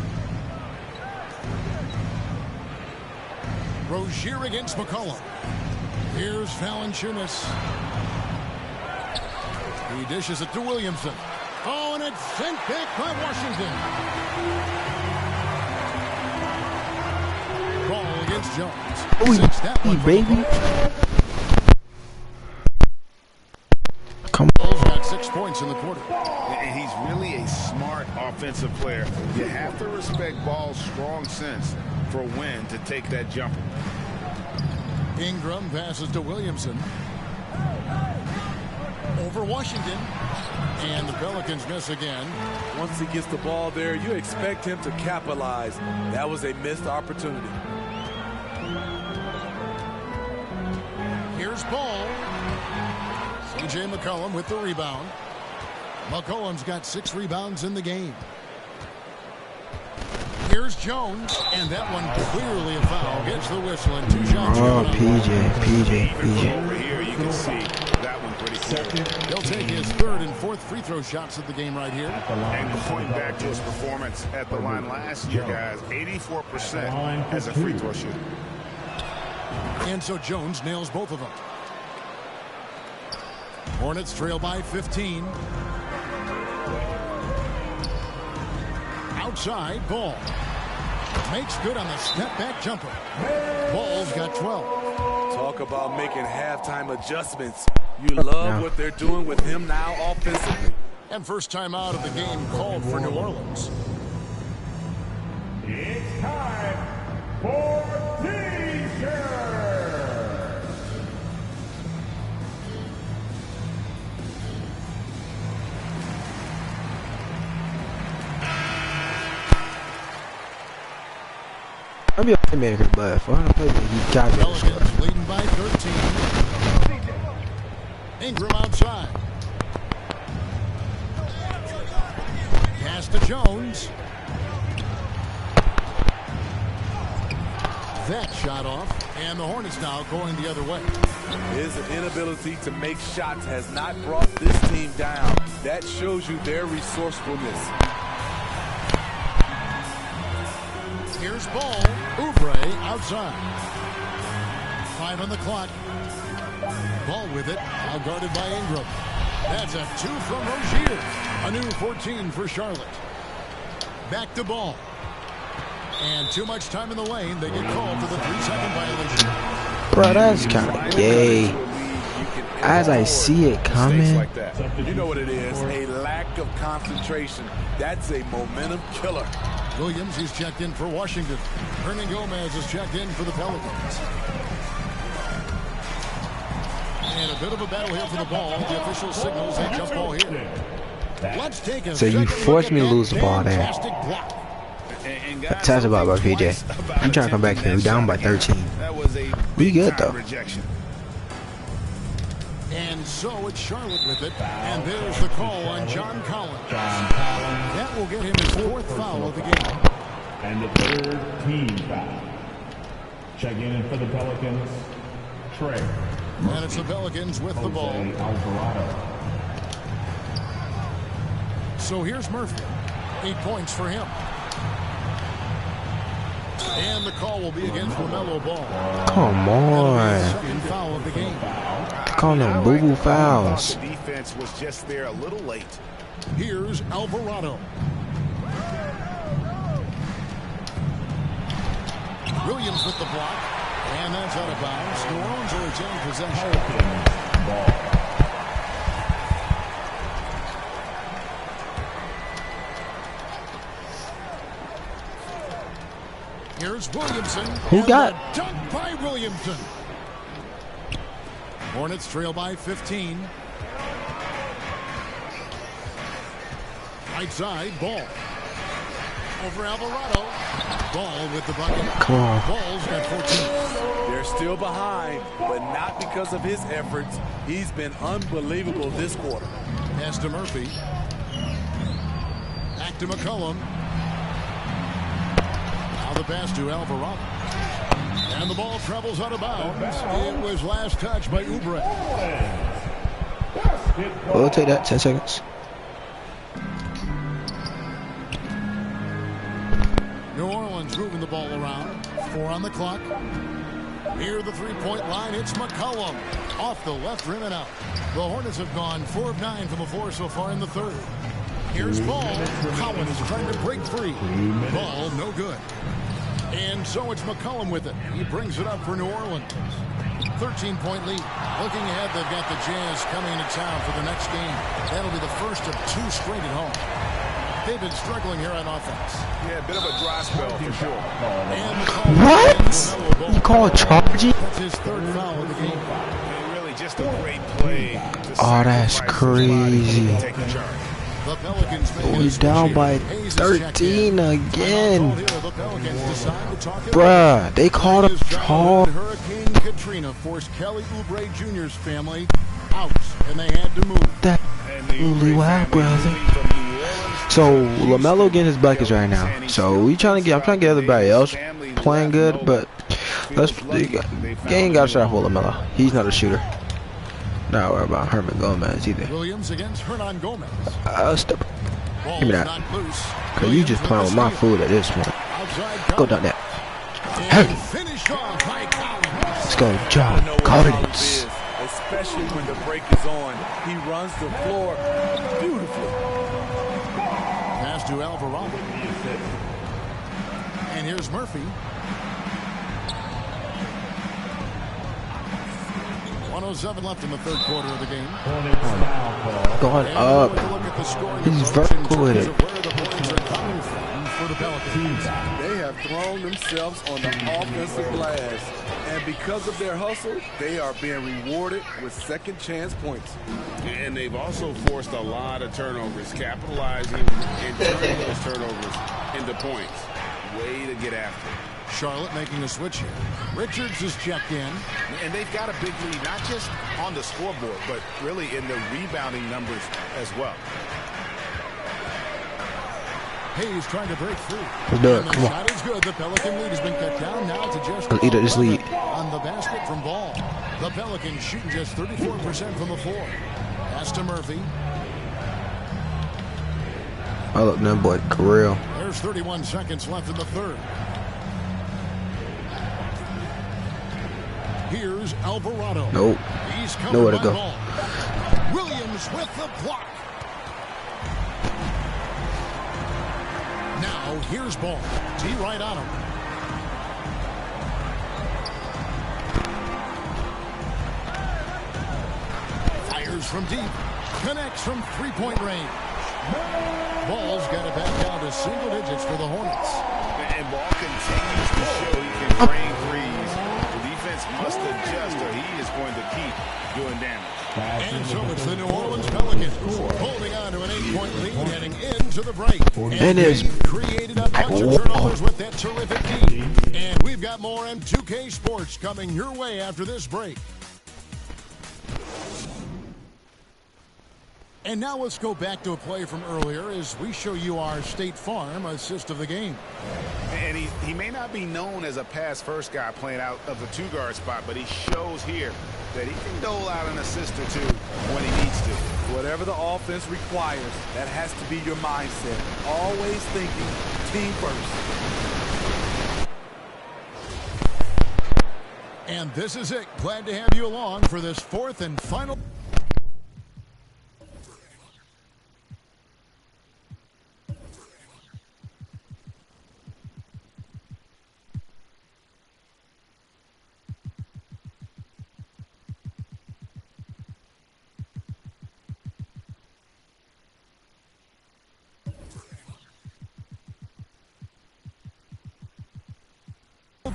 Rozier against McCollum. Here's Valanciunas. He dishes it to Williamson. Oh, and it's sent back by Washington. Ball against Jones. Sinks that one baby. Come on. Ball's got 6 points in the quarter. And he's really a smart offensive player. You have to respect Ball's strong sense for when to take that jumper. Ingram passes to Williamson. Over Washington. And the Pelicans miss again. Once he gets the ball there, you expect him to capitalize. That was a missed opportunity. Here's Ball. CJ McCollum with the rebound. McCollum's got 6 rebounds in the game. Here's Jones, and that one clearly a foul. Gets the whistle and 2 shots. Oh, PJ. Over here, you can see that one pretty clear. He'll take his 3rd and 4th free throw shots of the game right here. And going back to his performance at the line last year, guys, 84% as a free throw shooter. And so Jones nails both of them. Hornets trail by 15. Outside, Ball. Makes good on the step-back jumper. Ball's got 12. Talk about making halftime adjustments. You love what they're doing with him now offensively. And first time out of the game called for New Orleans. It's time for T-shirt. playmaker, but for a playmaker, he got Pelicans leading by 13. Ingram outside. Pass to Jones. That shot off, and the Hornets now going the other way. His inability to make shots has not brought this team down. That shows you their resourcefulness. Here's ball. Oubre outside. 5 on the clock. Ball with it. Now guarded by Ingram. That's a 2 from Rozier. A new 14 for Charlotte. Back to ball. And too much time in the lane. They get called for the 3-second violation. Bro, that's kind of gay. As I see it coming. Like that. You know what it is. A lack of concentration. That's a momentum killer. Williams, he's checked in for Washington. Hernan Gomez is checked in for the Pelicans. And a bit of a battle here for the ball. The official signals a jump ball here. Let's take a so you forced me to lose the ball there. Tell us about PJ. You trying to come back here. We down by 13. We good though. And so it's Charlotte with it. And there's the call on John Collins. That will get him his 4th foul of the game. And the 3rd team foul. Checking in for the Pelicans, Trey. And it's the Pelicans with the ball. Alvarado. So here's Murphy. 8 points for him. And the call will be against LaMelo Ball. Come on. 2nd foul of the game. Call them boo-boo fouls. The defense was just there a little late. Here's Alvarado. Williams with the block. And that's out of bounds. New Orleans will retain possession. Here's Williamson. Who got? Dunk by Williamson. Hornets trail by 15. Right side, Ball. Over Alvarado. Ball with the bucket. Come on. Ball's got 14. They're still behind, but not because of his efforts. He's been unbelievable this quarter. Pass to Murphy. Back to McCollum. Now the pass to Alvarado. And the ball travels out of bounds. It was last touched by Oubre. We'll take that. 10 seconds. New Orleans moving the ball around. 4 on the clock. Near the 3-point line, it's McCollum. Off the left rim and out. The Hornets have gone 4 of 9 from the floor so far in the 3rd. Here's Ball. Collins trying to break free. Ball no good. And so it's McCollum with it. He brings it up for New Orleans. 13-point lead. Looking ahead, they've got the Jazz coming to town for the next game. That'll be the first of 2 straight at home. They've been struggling here on offense. Yeah, a bit of a dry spell for sure. What? You call it charging? That's his 3rd foul of the game. And really just a great play. Oh, that's crazy. The Pelicans we down by 13 again. Bruh, they called a charge. Hurricane Katrina forced Kelly Oubre Jr.'s family out, and they had to move. That really wow, brother. So LaMelo getting his buckets right now. So I'm trying to get everybody else playing good, but ain't got a shot for LaMelo. He's not a shooter. Not worry about Hernan Gomez either. Williams against Hernan Gomez. Step. Give me that. Cause you just playing with my food at this point. Go down there. Hey. Let's go, John Collins. Especially when the break is on, he runs the floor beautifully. Pass to Alvarado. And here's Murphy. 1:07 left in the 3rd quarter of the game. Going up. He's vertical with it. They have thrown themselves on the offensive glass. And because of their hustle, they are being rewarded with second chance points. And they've also forced a lot of turnovers, capitalizing and turning those turnovers into points. way to get after it. Charlotte making a switch here. Richards is checked in. And they've got a big lead, not just on the scoreboard, but really in the rebounding numbers as well. Hayes trying to break through. Let's do it. The Come on. shot is good. The Pelican lead has been cut down now to just Let's eat this lead. on the basket from Ball. The Pelicans shooting just 34% from the floor. Pass to Murphy. Oh, look, that boy, Kirill. There's 31 seconds left in the third. Here's Alvarado. Nope. He's covered Nowhere to by go. Ball. Williams with the block. Now here's Ball. T right on him. Fires from deep. Connects from three-point range. Ball's got it back down to single digits for the Hornets. And Ball continues to show he can drain threes. The defense must adjust or he is going to keep doing damage. And so it's the New Orleans Pelicans holding on to an 8-point lead heading into the break. And they've created a bunch of turnovers with that terrific team. And we've got more M2K Sports coming your way after this break. And now let's go back to a play from earlier as we show you our State Farm assist of the game. And he may not be known as a pass-first guy playing out of the two-guard spot, but he shows here that he can dole out an assist or two when he needs to. Whatever the offense requires, that has to be your mindset. Always thinking team first. And this is it. Glad to have you along for this fourth and final.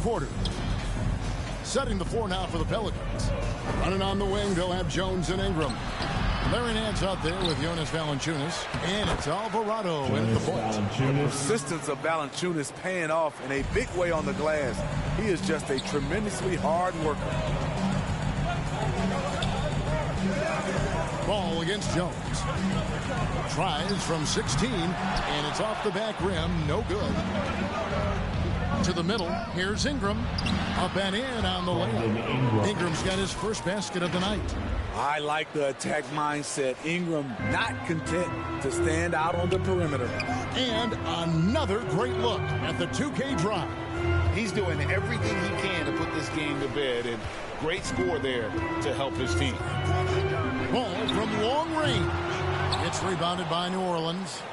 Quarter. Setting the floor now for the Pelicans. Running on the wing, they'll have Jones and Ingram. Larry Nance out there with Jonas Valanciunas. And it's Alvarado in the point. The persistence of Valanciunas paying off in a big way on the glass. He is just a tremendously hard worker. Ball against Jones. Tries from 16, and it's off the back rim. No good. To the middle. Here's Ingram. Up and in on the layup. Ingram's got his first basket of the night. I like the attack mindset. Ingram not content to stand out on the perimeter. And another great look at the 2K drive. He's doing everything he can to put this game to bed, and great score there to help his team. Ball from long range. It's rebounded by New Orleans.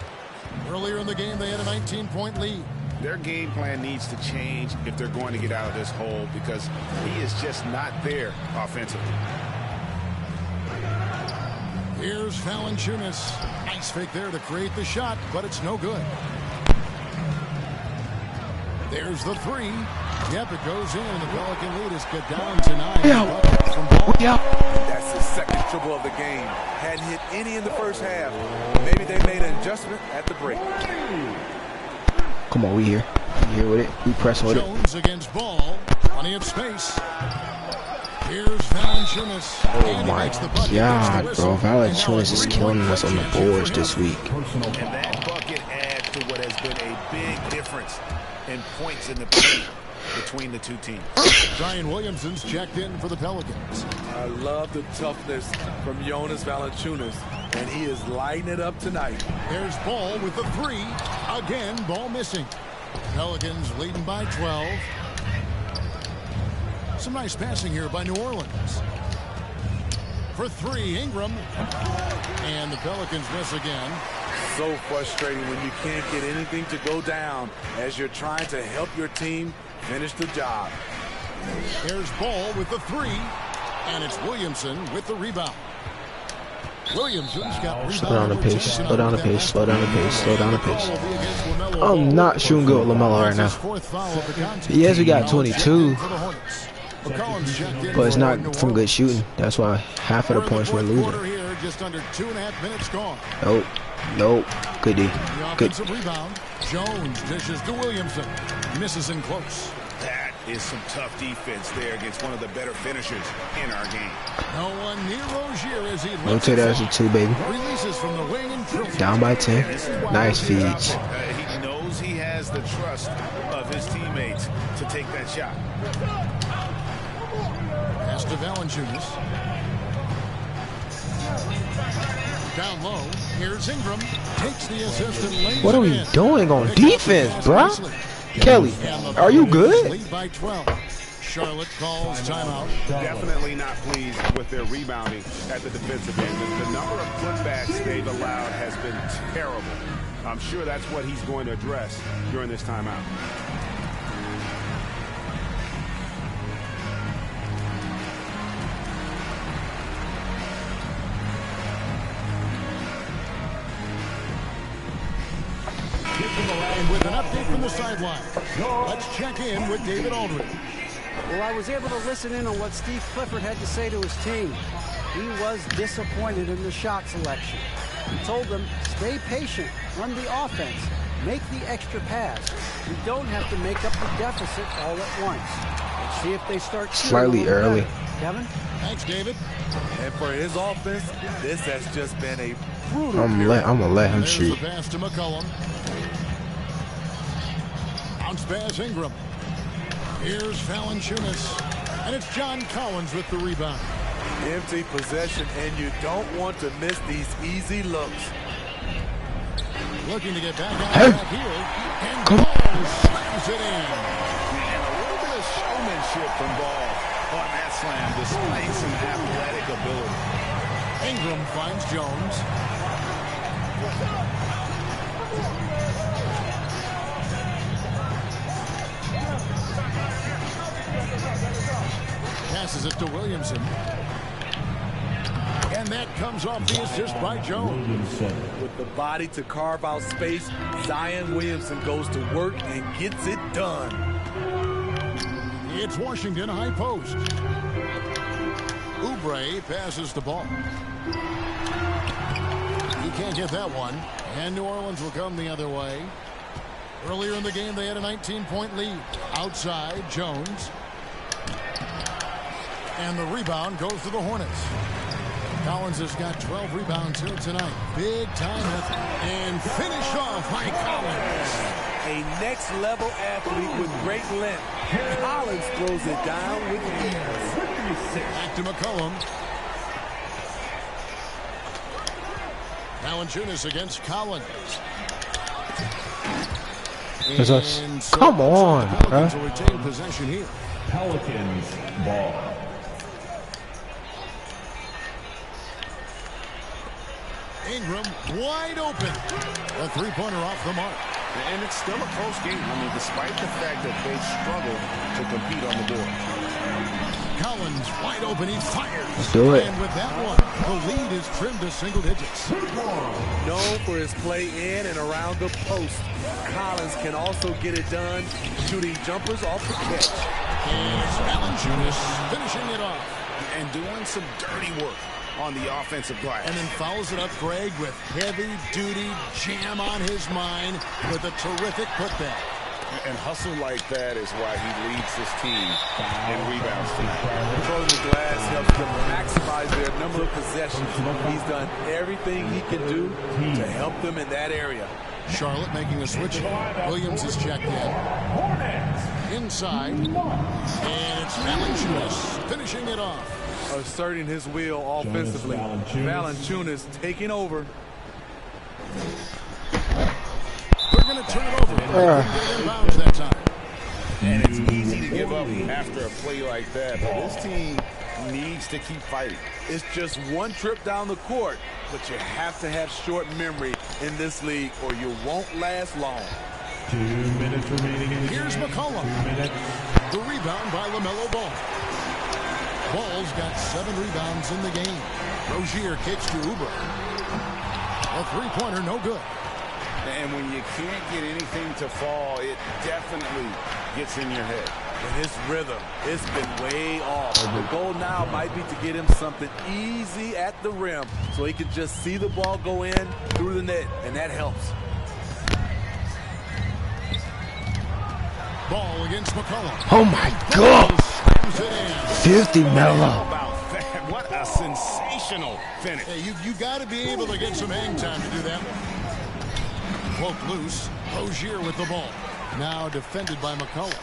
Earlier in the game, they had a 19-point lead. Their game plan needs to change if they're going to get out of this hole because he is just not there offensively. Here's Valanciunas. Nice fake there to create the shot, but it's no good. There's the three. Yep, it goes in. The Pelican lead is cut down to 9. From Ball. That's his second triple of the game. Hadn't hit any in the first half. Maybe they made an adjustment at the break. Come on, we here. We here with it. We press with it. Jones against Ball. Plenty of space. Here's Valanciunas. Oh my God, bro. Valanciunas is killing us on the boards this week. And that bucket adds to what has been a big difference in points in the paint between the two teams. Zion Williamson's checked in for the Pelicans. I love the toughness from Jonas Valanciunas, and he is lighting it up tonight. There's Ball with the three. Again, Ball missing. Pelicans leading by 12. Some nice passing here by New Orleans. For three, Ingram. And the Pelicans miss again. So frustrating when you can't get anything to go down as you're trying to help your team finish the job. There's Ball with the three. And it's Williamson with the rebound. Williamson's got slow down the pace, slow down the pace, slow down the pace, slow down the pace. I'm not shooting good with LaMelo right now. Yes, we got 22, but it's not from good shooting. That's why half of the points we're losing. just under 2.5 minutes gone. Nope. Nope. Good D. The offensive rebound. Jones dishes to Williamson. Misses in close. That is some tough defense there against one of the better finishers in our game. No one near Rozier as he rotate that as a 2, baby. Releases from the wing and drills. Down by 10. Nice feeds. He knows he has the trust of his teammates to take that shot. Pass to Valanciunas. Down low. Here's Ingram. Takes the assist and lays What are we doing on defense, bruh? Kelly, are you good? Lead by 12. Charlotte calls timeout. Definitely not pleased with their rebounding at the defensive end. The number of putbacks they've allowed has been terrible. I'm sure that's what he's going to address during this timeout. And with an update from the sideline, let's check in with David Aldridge. Well, I was able to listen in on what Steve Clifford had to say to his team. He was disappointed in the shot selection. He told them, stay patient, run the offense, make the extra pass. We don't have to make up the deficit all at once. Let's see if they start slightly early. Kevin? Thanks, David. And for his offense, this has just been a brutal I'm gonna let him shoot. The pass to McCollum. Bounce pass Ingram. Here's Valanciunas. And it's John Collins with the rebound. Empty possession, and you don't want to miss these easy looks. Looking to get back out back here. And Ball slams it in. And a little bit of showmanship from Ball on that slam, despite some athletic ability. Ingram finds Jones. Passes it to Williamson. And that comes off the assist by Jones. With the body to carve out space, Zion Williamson goes to work and gets it done. It's Washington high post. Oubre passes the ball. He can't get that one. And New Orleans will come the other way. Earlier in the game, they had a 19-point lead. Outside, Jones. And the rebound goes to the Hornets. Collins has got 12 rebounds here tonight. Big time effort. And finished off by Collins. A next-level athlete with great length. Collins throws it down with ease. Back to McCollum. Valanciunas against Collins. Come on, Pelicans will retain possession here. Pelicans ball. Ingram wide open. A three-pointer off the mark. And it's still a close game. I mean, despite the fact that they struggle to compete on the board. Collins wide open. He fires. Let's do it. And with that one, the lead is trimmed to single digits. Known for his play in and around the post, Collins can also get it done shooting jumpers off the catch. Here's Valanciunas finishing it off. And doing some dirty work on the offensive glass. And then follows it up, Greg, with heavy-duty jam on his mind with a terrific putback. And hustle like that is why he leads his team in rebounds tonight. Controlling the glass helps them maximize their number of possessions. He's done everything he can do to help them in that area. Charlotte making a switch. Williams is checked in. Inside. And it's Valanciunas finishing it off. Asserting his will offensively. Valanciunas taking over. They're going to turn it over. Get in bounds that time. And it's easy to give up after a play like that, but this team needs to keep fighting. It's just one trip down the court, but you have to have short memory in this league or you won't last long. 2 minutes remaining in the Here's game. McCollum. 2 minutes. The rebound by LaMelo Ball. Ball's got 7 rebounds in the game. Rozier kicks to Oubre. A three-pointer, no good. And when you can't get anything to fall, it definitely gets in your head. And his rhythm, it's been way off. The goal now might be to get him something easy at the rim so he can just see the ball go in through the net, and that helps. Ball against McCollum. Oh my God! 50 Melo. What a sensational finish. Hey, you got to be able to get some hang time to do that. Poke loose. Rozier with the ball. Now defended by McCollum.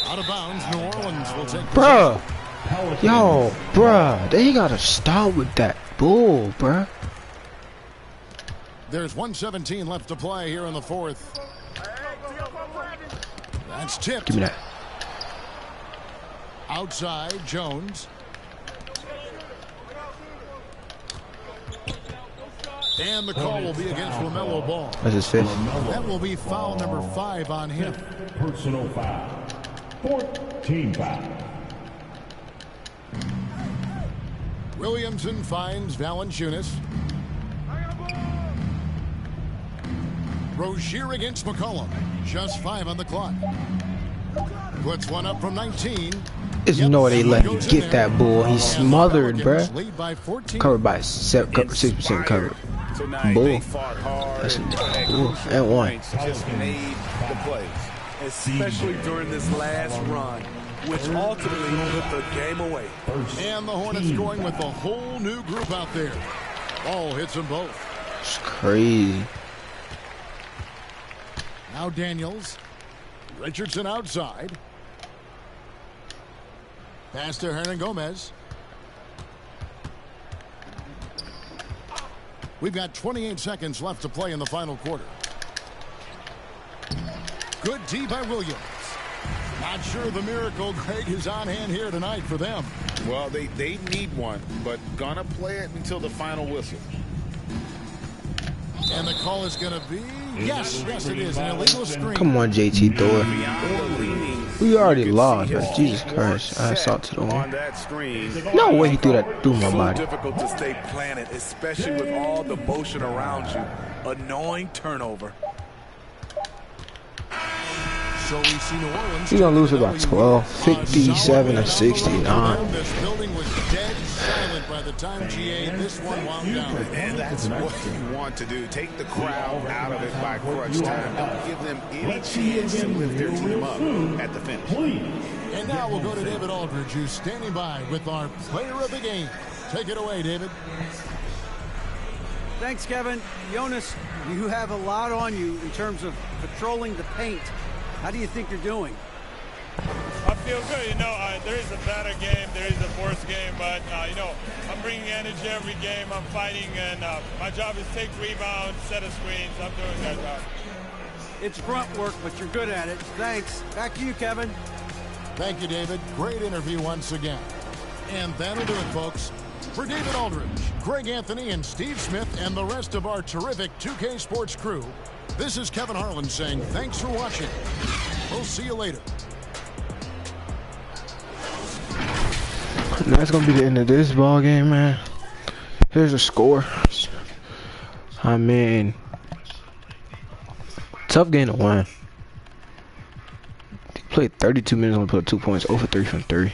Out of bounds, New Orleans will take Bruh. Yo, bruh. They gotta stop with that bull, bruh. There's 1:17 left to play here in the fourth. That's tipped. Give me that. Outside, Jones. And the call will be against LaMelo Ball. That's his fifth. That will be foul number 5 on him. Personal foul. 14 foul. Williamson finds Valanciunas. Rozier against McCollum. Just 5 on the clock. Puts one up from 19. There's no way they let him get that bull. He's smothered, bruh. Covered by 6% covered. Bull. That's bull. And one. Just made the plays, especially during this last run, which ultimately put the game away. And the Hornets going with a whole new group out there. Ball hits them both. It's crazy. Now Daniels. Richardson outside. Pass to Hernan Gomez. We've got 28 seconds left to play in the final quarter. Good D by Williams. Not sure the miracle, Greg, is on hand here tonight for them. Well, they need one, but gonna play it until the final whistle. And the call is going to be, yes, it is, an illegal screen. Come on, JT, throw it. We already lost, but Jesus Christ. I saw to the one. No way he threw that through my body. So difficult to stay planted, especially with all the motion around you. Annoying turnover. So we see New Orleans. He's gonna lose about 12, 57 to 69. This building was dead silent by the time GA this one wound down. And that's what you want to do. Take the crowd out of it by crunch time. Don't give them any chance to lift their team up at the finish. And now we'll go to David Aldridge, who's standing by with our player of the game. Take it away, David. Thanks, Kevin. Jonas, you have a lot on you in terms of patrolling the paint. How do you think you're doing? I feel good. You know, there is a better game, there is a worse game, but, you know, I'm bringing energy every game. I'm fighting, and my job is take rebounds, set of screens. I'm doing that job. It's grunt work, but you're good at it. Thanks. Back to you, Kevin. Thank you, David. Great interview once again. And that'll do it, folks. For David Aldridge, Greg Anthony, and Steve Smith, and the rest of our terrific 2K Sports crew, this is Kevin Harlan saying thanks for watching. We'll see you later. That's gonna be the end of this ball game, man. Here's the score. I mean, tough game to win. He played 32 minutes, only put 2 points, 0 for 3 from 3.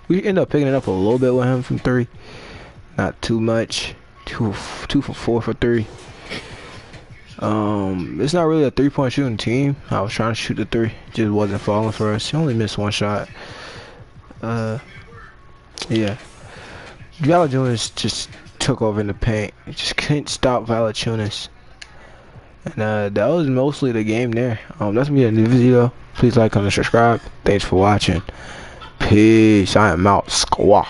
We end up picking it up a little bit with him from 3. Not too much. 2 for 4 for 3. It's not really a 3-point shooting team. I was trying to shoot the 3, just wasn't falling for us. He only missed 1 shot. Yeah. Valanciunas just took over in the paint. He just couldn't stop Valanciunas. And that was mostly the game there. That's me in the video. Please like, comment, subscribe. Thanks for watching. Peace. I am out. Squaw.